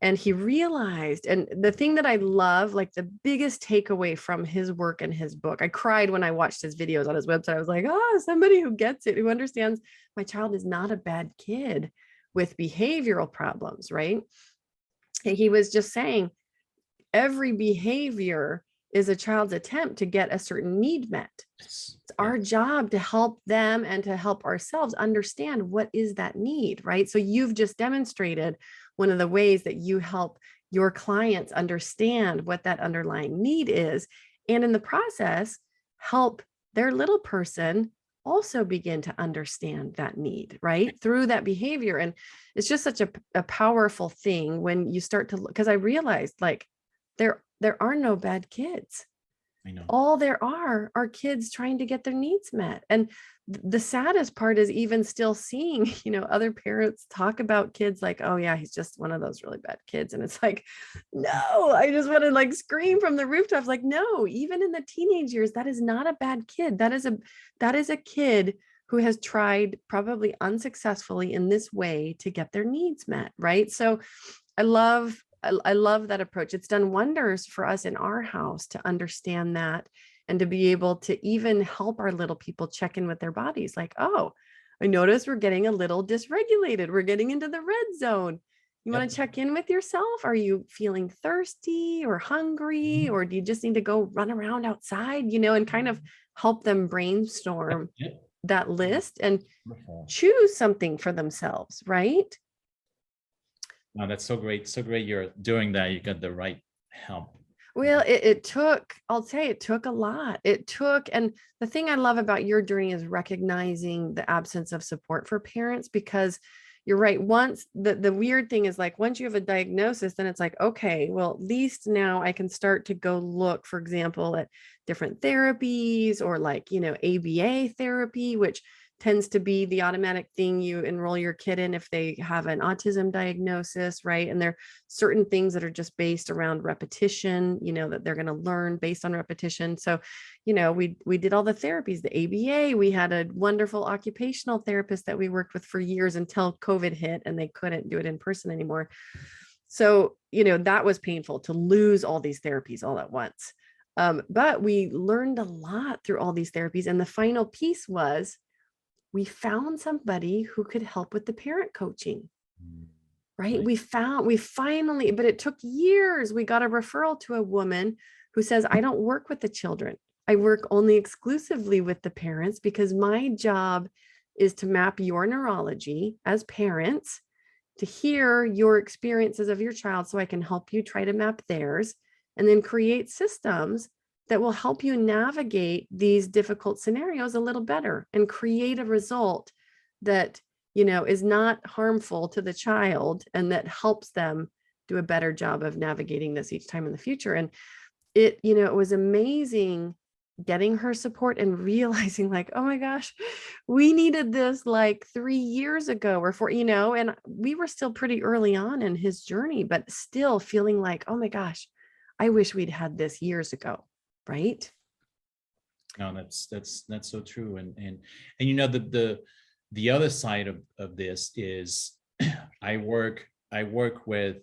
And he realized, and the thing that I love, like the biggest takeaway from his work and his book, I cried when I watched his videos on his website. I was like, oh, somebody who gets it, who understands my child is not a bad kid with behavioral problems, right? And he was just saying, every behavior is a child's attempt to get a certain need met. It's our job to help them and to help ourselves understand what is that need, right? So you've just demonstrated one of the ways that you help your clients understand what that underlying need is. And in the process, help their little person also begin to understand that need, right? Through that behavior. And it's just such a powerful thing when you start to look, because I realized like there are no bad kids. I know. All there are kids trying to get their needs met. And the saddest part is even still seeing, other parents talk about kids like, oh yeah, he's just one of those really bad kids. And it's like, no, I just want to like scream from the rooftops. Like, no, even in the teenage years, that is not a bad kid. That is a kid who has tried probably unsuccessfully in this way to get their needs met. Right. So I love that approach. It's done wonders for us in our house to understand that and to be able to even help our little people check in with their bodies. Like, oh, I noticed we're getting a little dysregulated. We're getting into the red zone. You want to check in with yourself? Are you feeling thirsty or hungry, or do you just need to go run around outside, and kind of help them brainstorm that list and choose something for themselves, right? No, that's so great. So great you're doing that. You got the right help. Well, it took, I'll say it took a lot. And the thing I love about your journey is recognizing the absence of support for parents, because you're right. Once the weird thing is, like, once you have a diagnosis, then it's like, okay, well, at least now I can start to go look, for example, at different therapies, or like, ABA therapy, which tends to be the automatic thing you enroll your kid in if they have an autism diagnosis, right? And there are certain things that are just based around repetition, that they're going to learn based on repetition. So, we did all the therapies, the ABA. We had a wonderful occupational therapist that we worked with for years until COVID hit and they couldn't do it in person anymore. So, that was painful to lose all these therapies all at once. But we learned a lot through all these therapies. And the final piece was, we found somebody who could help with the parent coaching, right? We finally, but it took years. We got a referral to a woman who says, I don't work with the children. I work only exclusively with the parents, because my job is to map your neurology as parents, to hear your experiences of your child so I can help you try to map theirs, and then create systems that will help you navigate these difficult scenarios a little better and create a result that, is not harmful to the child, and that helps them do a better job of navigating this each time in the future. And it was amazing getting her support and realizing, like, oh my gosh, we needed this like 3 years ago or 4, and we were still pretty early on in his journey, but still feeling like, oh my gosh, I wish we'd had this years ago. Right. No, that's so true. And the other side of this is I work with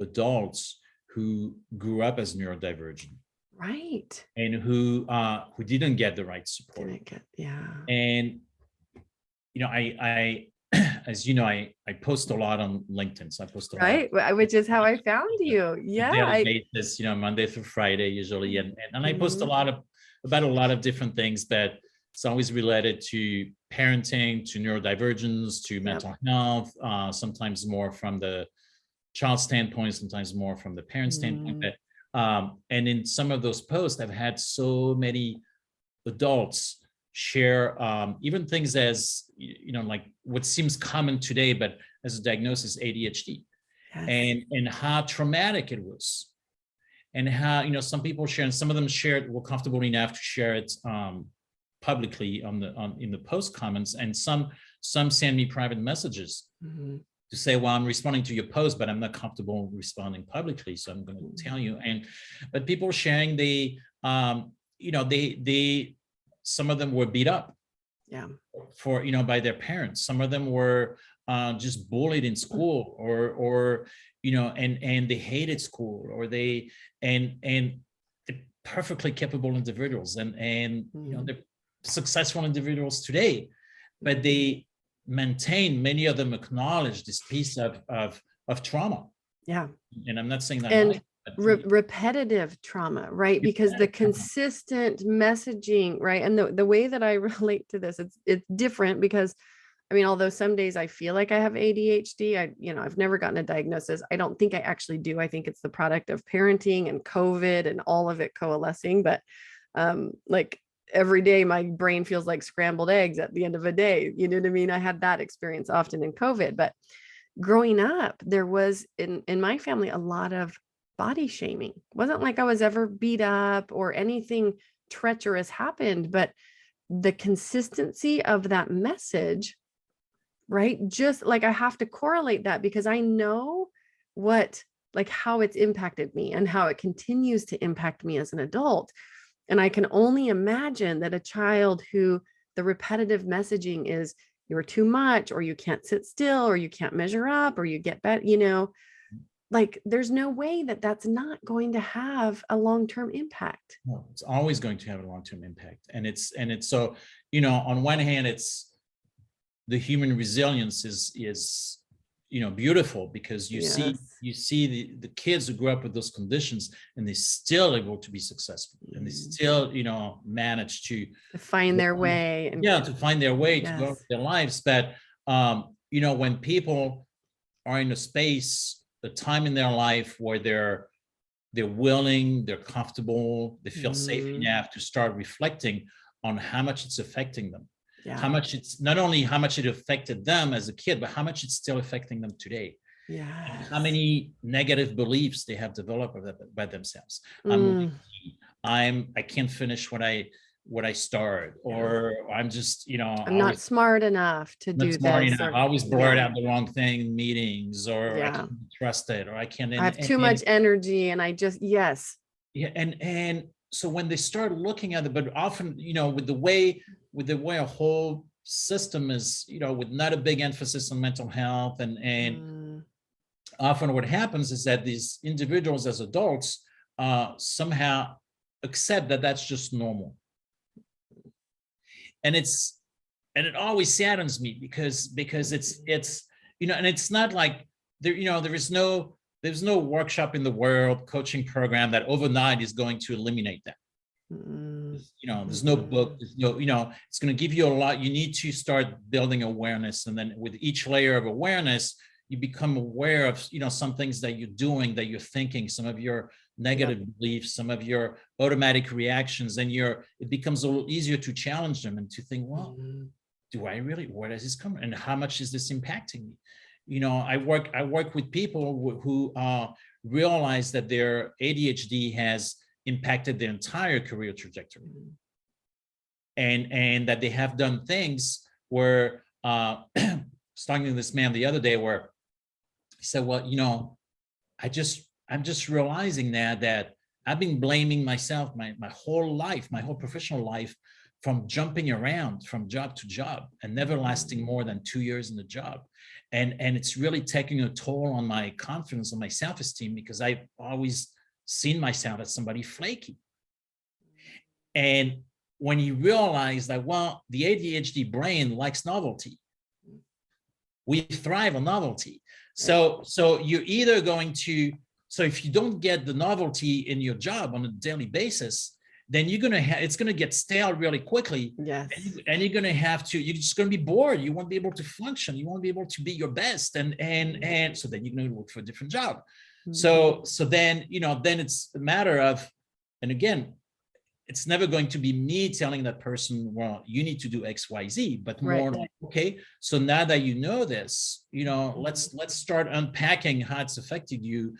adults who grew up as neurodivergent. Right. And who didn't get the right support. And I as you know, I post a lot on LinkedIn. So I post a lot. Right, which is how I found you. Yeah. Basis, Monday through Friday usually. And I post about a lot of different things, but it's always related to parenting, to neurodivergence, to mental health, sometimes more from the child standpoint, sometimes more from the parent standpoint. But, and in some of those posts, I've had so many adults share even things as, like what seems common today, but as a diagnosis, ADHD. Yes. And how traumatic it was. And how, some people share, and some of them were comfortable enough to share it publicly in the post comments, and some send me private messages to say, well, I'm responding to your post, but I'm not comfortable responding publicly, so I'm going to tell you. But people sharing some of them were beat up by their parents. Some of them were just bullied in school, or and they hated school, or and they're perfectly capable individuals, and they're successful individuals today, but they maintain, many of them acknowledge this piece of trauma. Yeah. And I'm not saying that. And repetitive trauma, right? Because the consistent messaging, right? And the way that I relate to this, it's different, because although some days I feel like I have ADHD, I've never gotten a diagnosis. I don't think I actually do. I think it's the product of parenting and COVID and all of it coalescing. But like every day, my brain feels like scrambled eggs at the end of a day. You know what I mean? I had that experience often in COVID. But growing up, there was in my family a lot of body shaming. It wasn't like I was ever beat up or anything treacherous happened, but the consistency of that message, right? Just like, I have to correlate that, because I know how it's impacted me and how it continues to impact me as an adult. And I can only imagine that a child who the repetitive messaging is, you're too much, or you can't sit still, or you can't measure up, or you get better, like, there's no way that that's not going to have a long-term impact. No, it's always going to have a long-term impact. And it's so, on one hand, it's the human resilience is beautiful, because Yes. you see the kids who grew up with those conditions, and they're still able to be successful, and they still manage to find their way and to find their way to go yes. through their lives. But when people are in a space, a time in their life where they're willing, they're comfortable, they feel safe enough to start reflecting on how much it's affecting them. Yeah. How much it's not only how much it affected them as a kid, but how much it's still affecting them today. Yeah. How many negative beliefs they have developed by themselves. I can't finish what I start, or I'm just, I'm not smart enough to do this. I always blurt out the wrong thing in meetings, or I can't trust it, or I can't. I have too much energy, and I just Yeah, and so when they start looking at it, but often, with the way a whole system is, with not a big emphasis on mental health, and often what happens is that these individuals as adults somehow accept that that's just normal. And it always saddens me, because it's and it's not like there's no workshop in the world, coaching program that overnight is going to eliminate that. There's no book, there's no, it's going to give you a lot. You need to start building awareness, and then with each layer of awareness, you become aware of some things that you're doing, that you're thinking, some of your negative beliefs, some of your automatic reactions, and it becomes a little easier to challenge them and to think, well, do I really, where does this come from, and how much is this impacting me? I work with people who realize that their ADHD has impacted their entire career trajectory, and that they have done things where I was talking to this man the other day, where he said, well, I'm just realizing now that I've been blaming myself my whole life, my whole professional life, from jumping around from job to job and never lasting more than 2 years in the job. And it's really taking a toll on my confidence, on my self-esteem, because I've always seen myself as somebody flaky. And when you realize that, well, the ADHD brain likes novelty. We thrive on novelty. So you're either going to, so if you don't get the novelty in your job on a daily basis, then it's going to get stale really quickly. Yes. And you're just going to be bored. You won't be able to function. You won't be able to be your best. And so then you're going to look for a different job. So then, then it's a matter of, and again, it's never going to be me telling that person, well, you need to do X, Y, Z, but more like, okay, so now that you know this, let's start unpacking how it's affected you.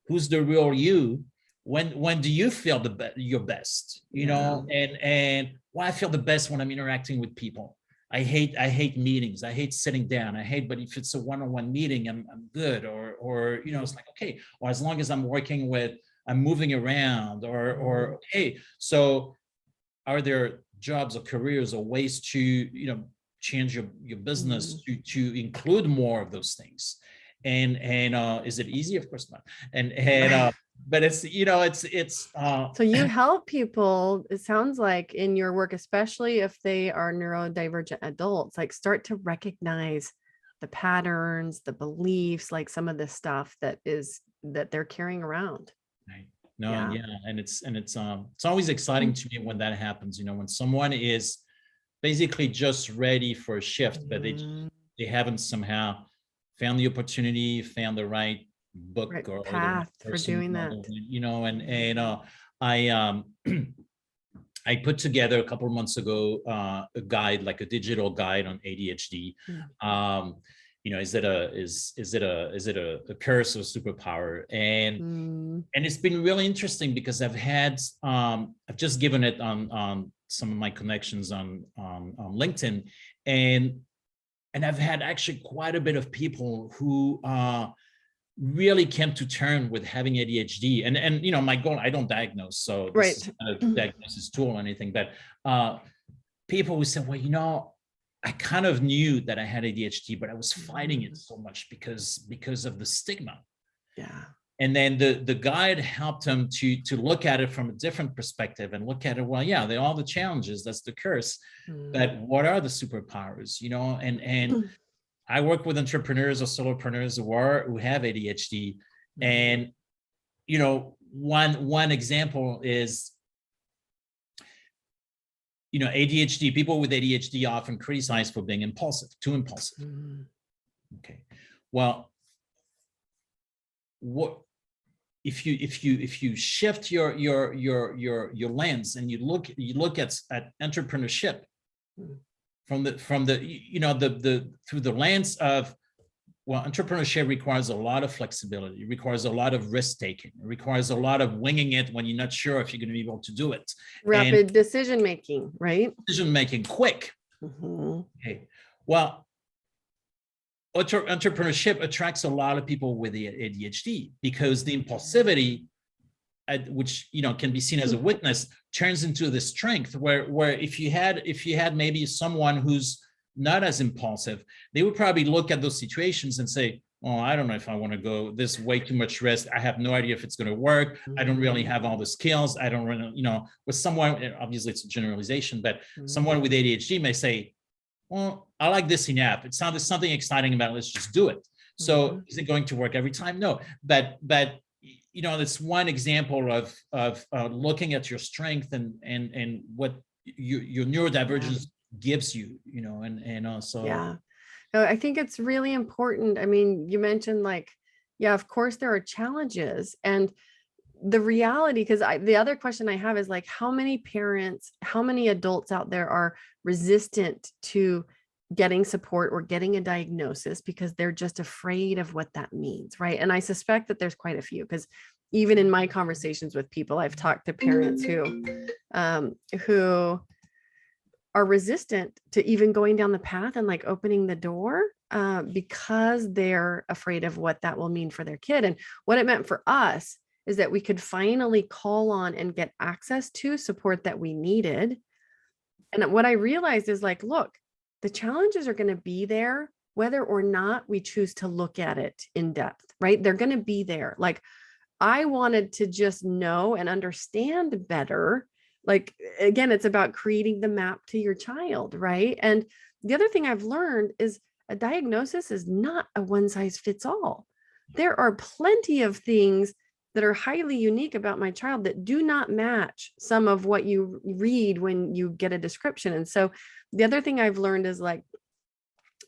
Who's the real you? When do you feel your best? And well, I feel the best when I'm interacting with people. I hate meetings. I hate sitting down. But if it's a one-on-one meeting, I'm good. Or it's like, okay, or as long as I'm moving around, or okay. So are there jobs or careers or ways to, change your business to include more of those things? And is it easy? Of course not. But it's, so you help people, it sounds like, in your work, especially if they are neurodivergent adults, like start to recognize the patterns, the beliefs, like some of the stuff that they're carrying around. Right. No, and it's always exciting to me when that happens, when someone is basically just ready for a shift, but they haven't somehow found the opportunity, found the right book or path for doing that. I put together a couple of months ago a guide, like a digital guide on ADHD. Is it a curse or superpower? And it's been really interesting, because I've just given it on some of my connections on LinkedIn, and I've had actually quite a bit of people who really came to terms with having ADHD. And my goal, I don't diagnose, so this is not a diagnosis tool or anything, but people who said, well, I kind of knew that I had ADHD, but I was fighting it so much because of the stigma. Yeah. And then the guide helped them to look at it from a different perspective and look at it, well, yeah, they're all the challenges, that's the curse, but what are the superpowers, and I work with entrepreneurs or solopreneurs who have ADHD, and one example is, ADHD, people with ADHD are often criticized for being impulsive, too impulsive. Okay. Well, what if you shift your lens and you look at entrepreneurship from the through the lens of, well, entrepreneurship requires a lot of flexibility, it requires a lot of risk taking, it requires a lot of winging it when you're not sure if you're going to be able to do it. Rapid decision making, right? Decision making, quick. Okay. Well, entrepreneurship attracts a lot of people with the ADHD because the impulsivity, which can be seen as a weakness, turns into the strength. Where if you had maybe someone who's not as impulsive, they would probably look at those situations and say, "Oh, I don't know if I want to go. This way too much risk. I have no idea if it's going to work. I don't really have all the skills. I don't really, with someone, obviously it's a generalization, but someone with ADHD may say, well, I like this enough. It sounds something exciting about it. Let's just do it. So is it going to work every time? No, but it's one example of looking at your strength and what your neurodivergence gives you, and also. Yeah. No, I think it's really important. I mean, you mentioned of course there are challenges, and the reality, because the other question I have is how many parents, how many adults out there are resistant to getting support or getting a diagnosis because they're just afraid of what that means, right? And I suspect that there's quite a few, because even in my conversations with people, I've talked to parents who are resistant to even going down the path and opening the door because they're afraid of what that will mean for their kid. And what it meant for us is that we could finally call on and get access to support that we needed. And what I realized is look, the challenges are going to be there, whether or not we choose to look at it in depth, right? They're going to be there. I wanted to just know and understand better. Again, it's about creating the map to your child, right? And the other thing I've learned is a diagnosis is not a one size fits all. There are plenty of things that are highly unique about my child that do not match some of what you read when you get a description. And so the other thing I've learned is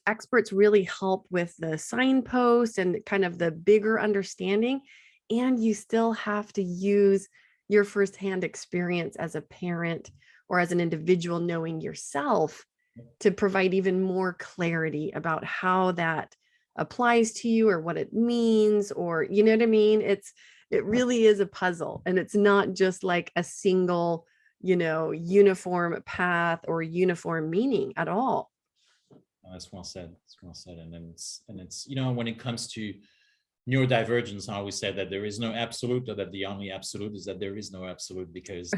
experts really help with the signposts and kind of the bigger understanding. And you still have to use your firsthand experience as a parent or as an individual, knowing yourself, to provide even more clarity about how that applies to you or what it means, or you know what I mean? It really is a puzzle, and it's not just a single, uniform path or uniform meaning at all. That's well said. That's well said. And it's when it comes to neurodivergence, I always say that there is no absolute, or that the only absolute is that there is no absolute, because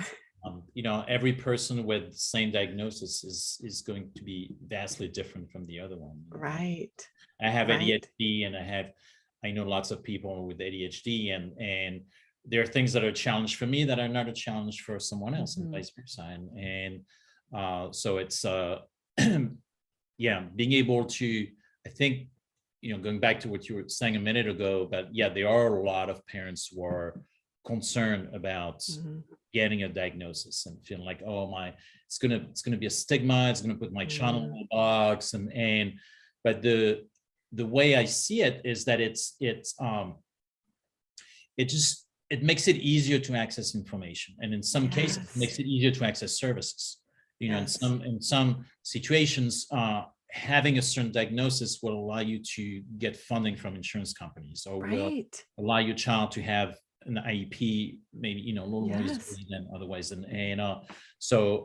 every person with the same diagnosis is going to be vastly different from the other one. Right. I have ADHD, and I know lots of people with ADHD, and there are things that are a challenge for me that are not a challenge for someone else, and vice versa. And so it's being able to, I think, going back to what you were saying a minute ago, but there are a lot of parents who are concerned about getting a diagnosis and feeling like, oh it's gonna be a stigma, it's gonna put my child in a box, but the way I see it is that it makes it easier to access information, and in some cases it makes it easier to access services. In some situations, having a certain diagnosis will allow you to get funding from insurance companies, or will allow your child to have an IEP, maybe a little more easily than otherwise. So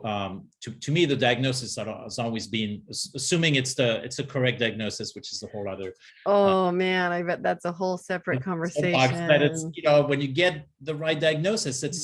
to me, the diagnosis has always been, assuming it's a correct diagnosis, which is a whole other. Man, I bet that's a whole separate conversation. But it's when you get the right diagnosis, it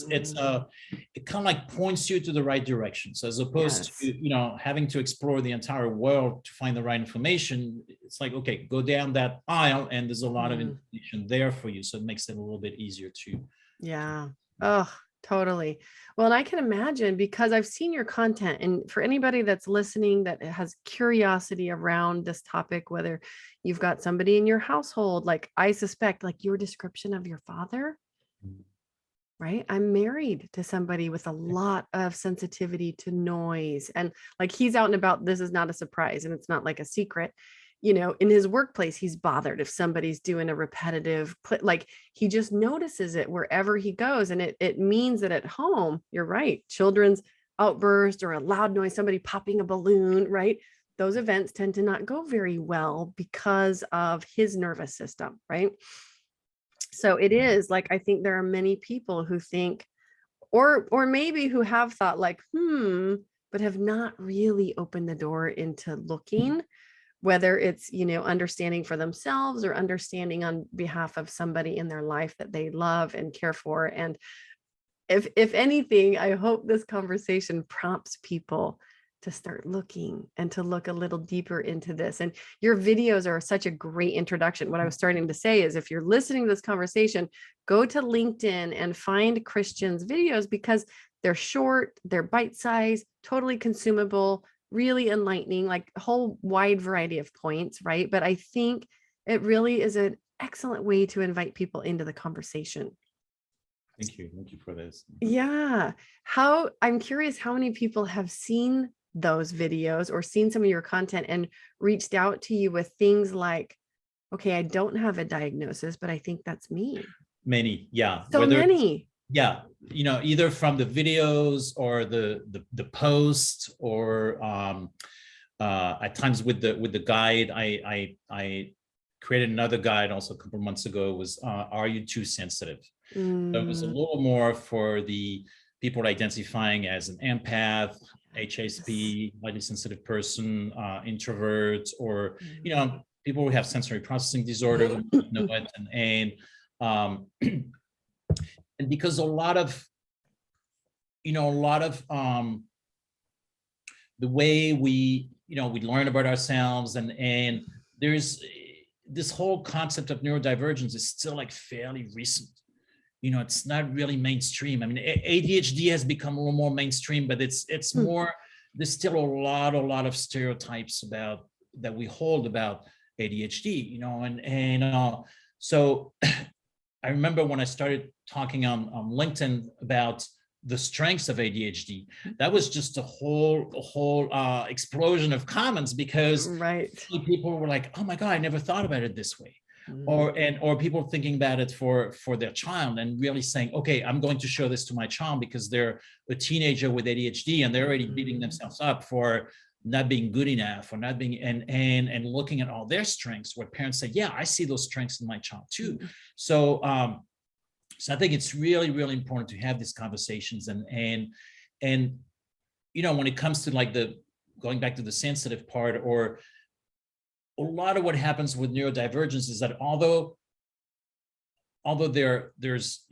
kind of points you to the right direction. So as opposed to having to explore the entire world to find the right information, it's okay, go down that aisle, and there's a lot of information there for you. So it makes it a little bit easier to. Yeah. Oh, Totally. Well, and I can imagine because I've seen your content, and for anybody that's listening that has curiosity around this topic, whether you've got somebody in your household, like I suspect, like your description of your father, right? I'm married to somebody with a lot of sensitivity to noise, and like he's out and about. This is not a surprise, and it's not like a secret. In his workplace, he's bothered if somebody's doing a repetitive, like he just notices it wherever he goes. And it means that at home, you're right, children's outburst or a loud noise, somebody popping a balloon, right? Those events tend to not go very well because of his nervous system, right? So it is like, I think there are many people who think, or maybe who have thought like, but have not really opened the door into looking, whether it's, understanding for themselves or understanding on behalf of somebody in their life that they love and care for. And if anything, I hope this conversation prompts people to start looking and to look a little deeper into this. And your videos are such a great introduction. What I was starting to say is, if you're listening to this conversation, go to LinkedIn and find Christian's videos, because they're short, they're bite-sized, totally consumable, really enlightening, like a whole wide variety of points, right? But I think it really is an excellent way to invite people into the conversation. Thank you. Thank you for this. Yeah. I'm curious how many people have seen those videos or seen some of your content and reached out to you with things like, okay, I don't have a diagnosis, but I think that's me. Many, yeah. So many. Yeah, either from the videos or the post, or at times with the guide. I created another guide also a couple of months ago. Was are you too sensitive? So it was a little more for the people identifying as an empath, HSP, highly sensitive person, introvert, or people who have sensory processing disorder who know it, and because a lot of the way we learn about ourselves, and there's this whole concept of neurodivergence is still like fairly recent. It's not really mainstream. I mean, ADHD has become a little more mainstream, but it's more, there's still a lot of stereotypes that we hold about ADHD, so I remember when I started talking on LinkedIn about the strengths of ADHD, that was just a whole explosion of comments, because people were like, oh my God, I never thought about it this way. Or people thinking about it for their child, and really saying, okay, I'm going to show this to my child because they're a teenager with ADHD and they're already beating themselves up for not being good enough, or not being, and looking at all their strengths, where parents say, yeah, I see those strengths in my child too. So I think it's really, really important to have these conversations, and when it comes to like going back to the sensitive part, or a lot of what happens with neurodivergence is that although there's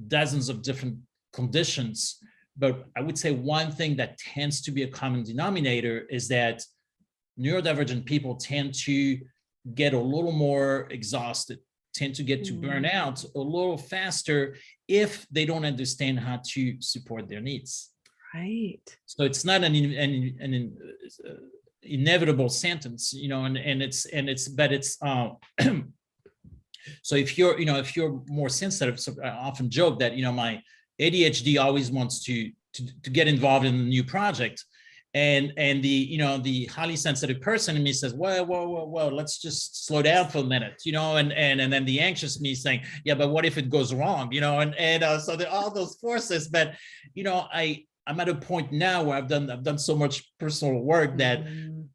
dozens of different conditions, but I would say one thing that tends to be a common denominator is that neurodivergent people tend to get a little more exhausted, tend to get to burn out a little faster if they don't understand how to support their needs. Right. So it's not an inevitable sentence, but it's so if you're more sensitive, so I often joke that my ADHD always wants to get involved in a new project, and the highly sensitive person in me says, well, let's just slow down for a minute, and then the anxious me saying, yeah, but what if it goes wrong, so there are all those forces. But I'm at a point now where I've done so much personal work that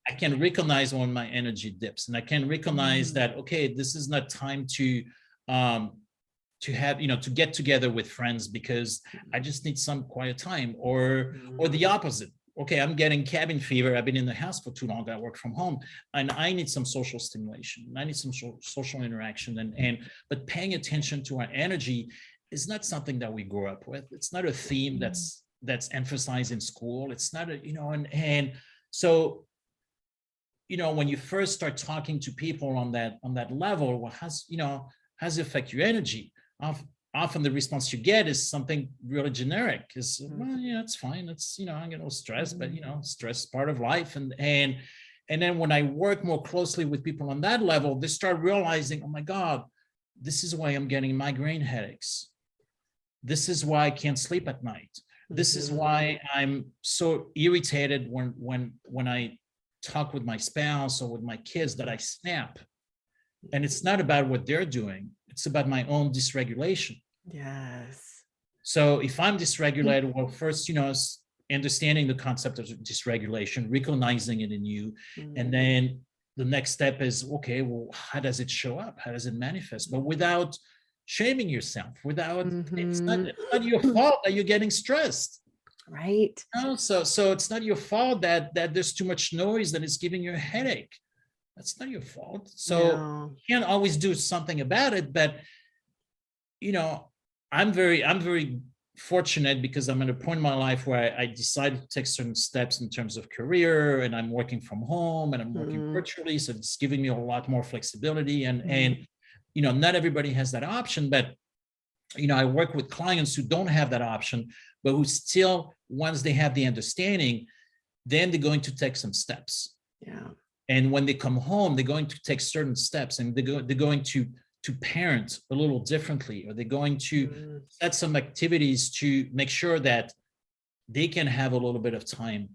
I can recognize when my energy dips, and I can recognize that, okay, this is not time to have, to get together with friends because I just need some quiet time, or the opposite. Okay, I'm getting cabin fever. I've been in the house for too long. I work from home, and I need some social stimulation. I need some social interaction, but paying attention to our energy is not something that we grow up with. It's not a theme that's emphasized in school. It's not and so when you first start talking to people on that level, well, how's it affect your energy? often the response you get is something really generic, is, well, yeah, it's fine. It's, I get no stress, but stress is part of life. And then when I work more closely with people on that level, they start realizing, oh my God, this is why I'm getting migraine headaches. This is why I can't sleep at night. This is why I'm so irritated when I talk with my spouse or with my kids that I snap. And it's not about what they're doing. It's about my own dysregulation. Yes. So if I'm dysregulated, well, first, understanding the concept of dysregulation, recognizing it in you, and then the next step is, okay, well, how does it show up? How does it manifest? But without shaming yourself, without, it's not your fault that you're getting stressed. Right. So it's not your fault that there's too much noise that is giving you a headache. That's not your fault. So you can't always do something about it. But, I'm very fortunate because I'm at a point in my life where I decided to take certain steps in terms of career, and I'm working from home and I'm working virtually. So it's giving me a lot more flexibility, and not everybody has that option, but I work with clients who don't have that option, but who still, once they have the understanding, then they're going to take some steps. Yeah. And when they come home, they're going to take certain steps, and they're going to parent a little differently, or they're going to set some activities to make sure that they can have a little bit of time.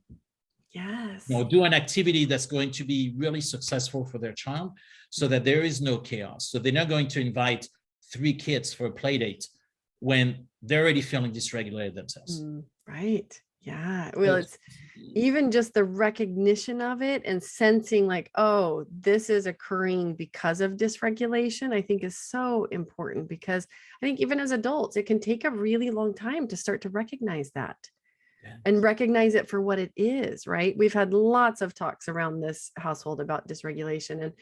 Yes. Do an activity that's going to be really successful for their child, so that there is no chaos. So they're not going to invite 3 kids for a play date when they're already feeling dysregulated themselves. Right. Yeah. Well, it's even just the recognition of it and sensing like, oh, this is occurring because of dysregulation, I think is so important, because I think even as adults, it can take a really long time to start to recognize that and recognize it for what it is, right? We've had lots of talks around this household about dysregulation. And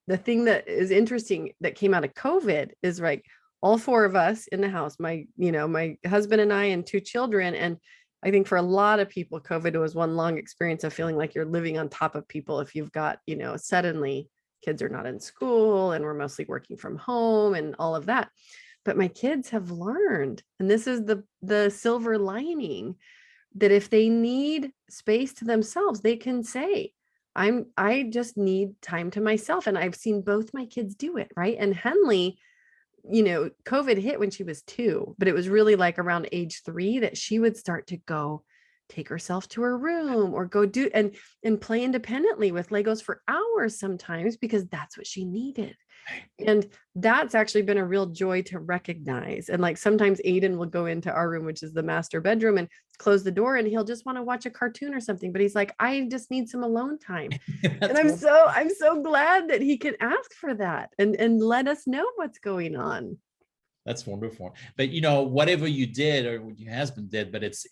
the thing that is interesting that came out of COVID is like all 4 of us in the house, my husband and I and 2 children. And I think for a lot of people, COVID was one long experience of feeling like you're living on top of people. If you've got, suddenly kids are not in school and we're mostly working from home and all of that. But my kids have learned, and this is the silver lining, that if they need space to themselves, they can say, I just need time to myself. And I've seen both my kids do it, right? And Henley, COVID hit when she was 2, but it was really like around age 3 that she would start to go take herself to her room or go do and play independently with Legos for hours sometimes, because that's what she needed. And that's actually been a real joy to recognize. And like sometimes Aiden will go into our room, which is the master bedroom, and close the door, and he'll just want to watch a cartoon or something, but he's like, I just need some alone time. And I'm so glad that he can ask for that and let us know what's going on. That's wonderful. But whatever you did or what your husband did, but it's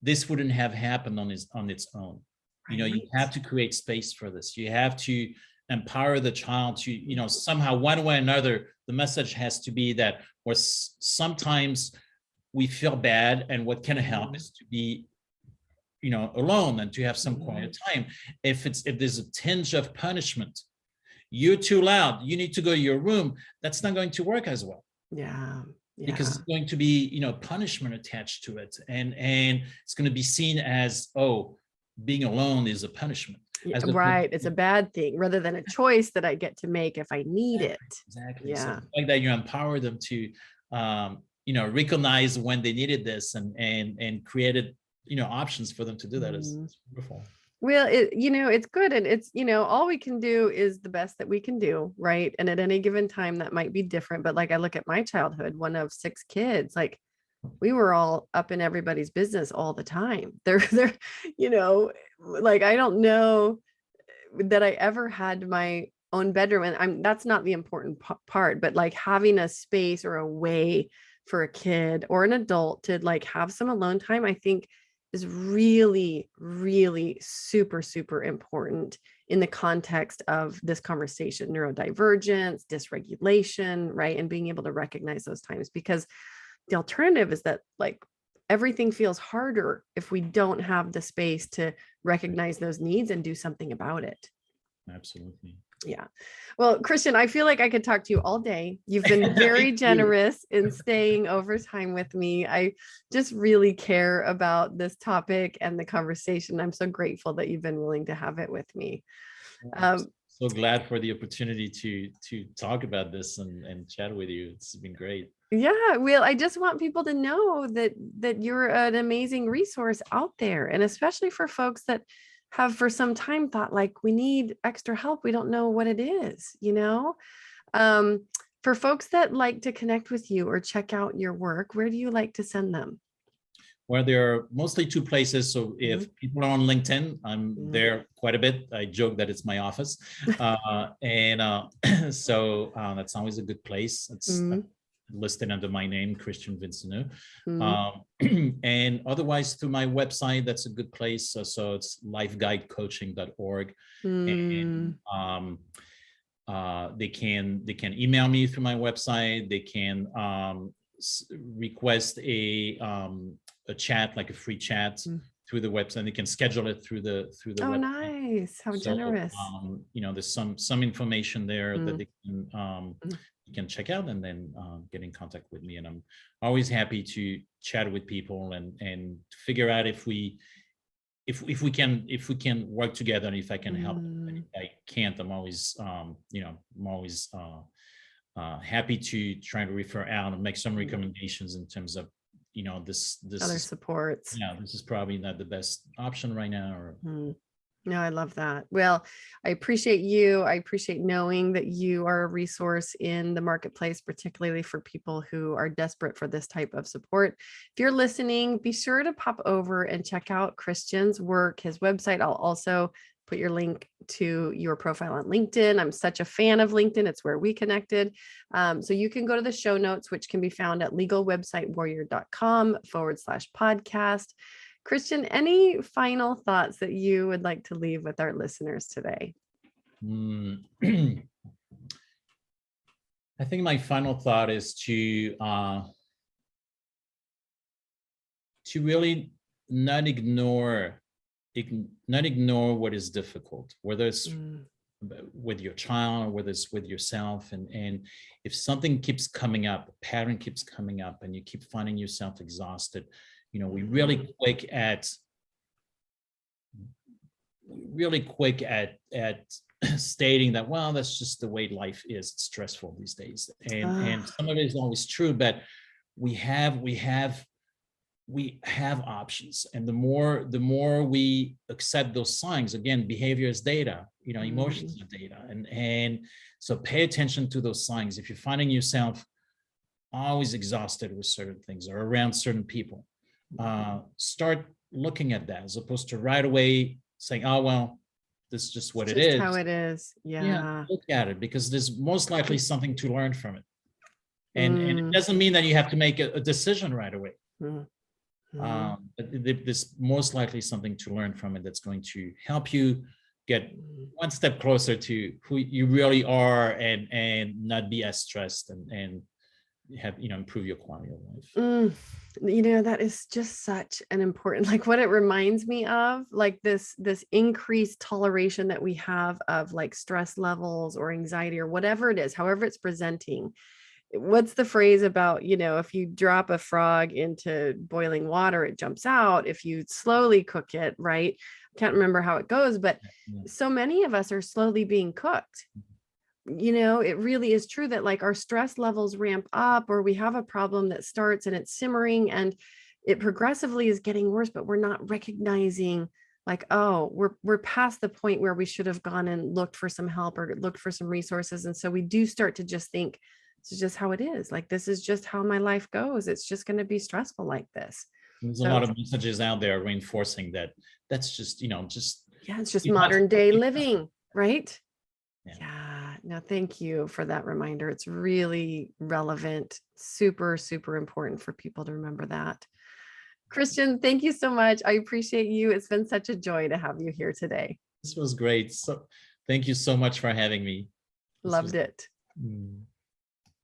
this wouldn't have happened on its own. Right. You have to create space for this. You have to empower the child to, somehow, one way or another, the message has to be that, or sometimes we feel bad, and what can help is to be, alone and to have some quiet time. If there's a tinge of punishment, you're too loud, you need to go to your room, that's not going to work as well. Yeah. Because it's going to be, punishment attached to it, and it's going to be seen as, oh, being alone is a punishment. Right. It's a bad thing rather than a choice that I get to make if I need it. Exactly. Yeah. So like that, you empower them to, recognize when they needed this and created, options for them to do that. Is wonderful. Well, it's good. And it's, all we can do is the best that we can do. Right. And at any given time that might be different. But like, I look at my childhood, one of 6 kids, like we were all up in everybody's business all the time. They're, like, I don't know that I ever had my own bedroom, and that's not the important part, but like having a space or a way for a kid or an adult to like have some alone time, I think is really, really super, super important in the context of this conversation, neurodivergence, dysregulation, right? And being able to recognize those times, because the alternative is that like everything feels harder if we don't have the space to recognize those needs and do something about it. Absolutely. Yeah. Well, Christian, I feel like I could talk to you all day. You've been very generous in staying over time with me. I just really care about this topic and the conversation. I'm so grateful that you've been willing to have it with me. I'm so glad for the opportunity to talk about this and chat with you. It's been great. Yeah, well, I just want people to know that you're an amazing resource out there, and especially for folks that have for some time thought like we need extra help. We don't know what it is, you know? Um, for folks that like to connect with you or check out your work, where do you like to send them? Where there are mostly two places. So if people are on LinkedIn, I'm there quite a bit. I joke that it's my office. So that's always a good place. It's listed under my name, Christian Vinceneux. And otherwise through my website, that's a good place. So it's lifeguidecoaching.org. And they can email me through my website. They can request a chat, like a free chat through the website. They can schedule it through the website. Nice. How generous. There's some information there that they can you can check out and then get in contact with me. And I'm always happy to chat with people and figure out if we can work together, and if I can help. If I can't, I'm always happy to try to refer out and make some recommendations in terms of this other supports. Yeah, this is probably not the best option right now. Or No, I love that. Well, I appreciate you. I appreciate knowing that you are a resource in the marketplace, particularly for people who are desperate for this type of support. If you're listening, be sure to pop over and check out Christian's work, his website. I'll also put your link to your profile on LinkedIn. I'm such a fan of LinkedIn. It's where we connected. So you can go to the show notes, which can be found at legalwebsitewarrior.com/podcast. Christian, any final thoughts that you would like to leave with our listeners today? I think my final thought is to really not ignore what is difficult, whether it's with your child or whether it's with yourself. And if something keeps coming up, a pattern keeps coming up, and you keep finding yourself exhausted, we're really quick at stating that, well, that's just the way life is. It's stressful these days, and some of it is always true, but we have options, and the more we accept those signs, again, behavior is data, emotions are data, and so pay attention to those signs. If you're finding yourself always exhausted with certain things or around certain people, start looking at that, as opposed to right away saying, oh, well, this is just what it is. How it is. Yeah. Look at it, because there's most likely something to learn from it. And it doesn't mean that you have to make a decision right away. But there's most likely something to learn from it that's going to help you get one step closer to who you really are, and not be as stressed, and have improve your quality of life. That is just such an important, like, what it reminds me of, like this increased toleration that we have of like stress levels or anxiety or whatever it is, however it's presenting. What's the phrase about, if you drop a frog into boiling water, it jumps out. If you slowly cook it, right? I can't remember how it goes, but so many of us are slowly being cooked. It really is true that like our stress levels ramp up, or we have a problem that starts and it's simmering and it progressively is getting worse, but we're not recognizing like, oh, we're past the point where we should have gone and looked for some help or looked for some resources. And so we do start to just think, this is just how it is. Like, this is just how my life goes. It's just going to be stressful like this. There's a lot of messages out there reinforcing that. That's just, it's just modern day living, right? Yeah. No, thank you for that reminder. It's really relevant, super, super important for people to remember that. Christian, thank you so much. I appreciate you. It's been such a joy to have you here today. This was great. So thank you so much for having me. Loved it.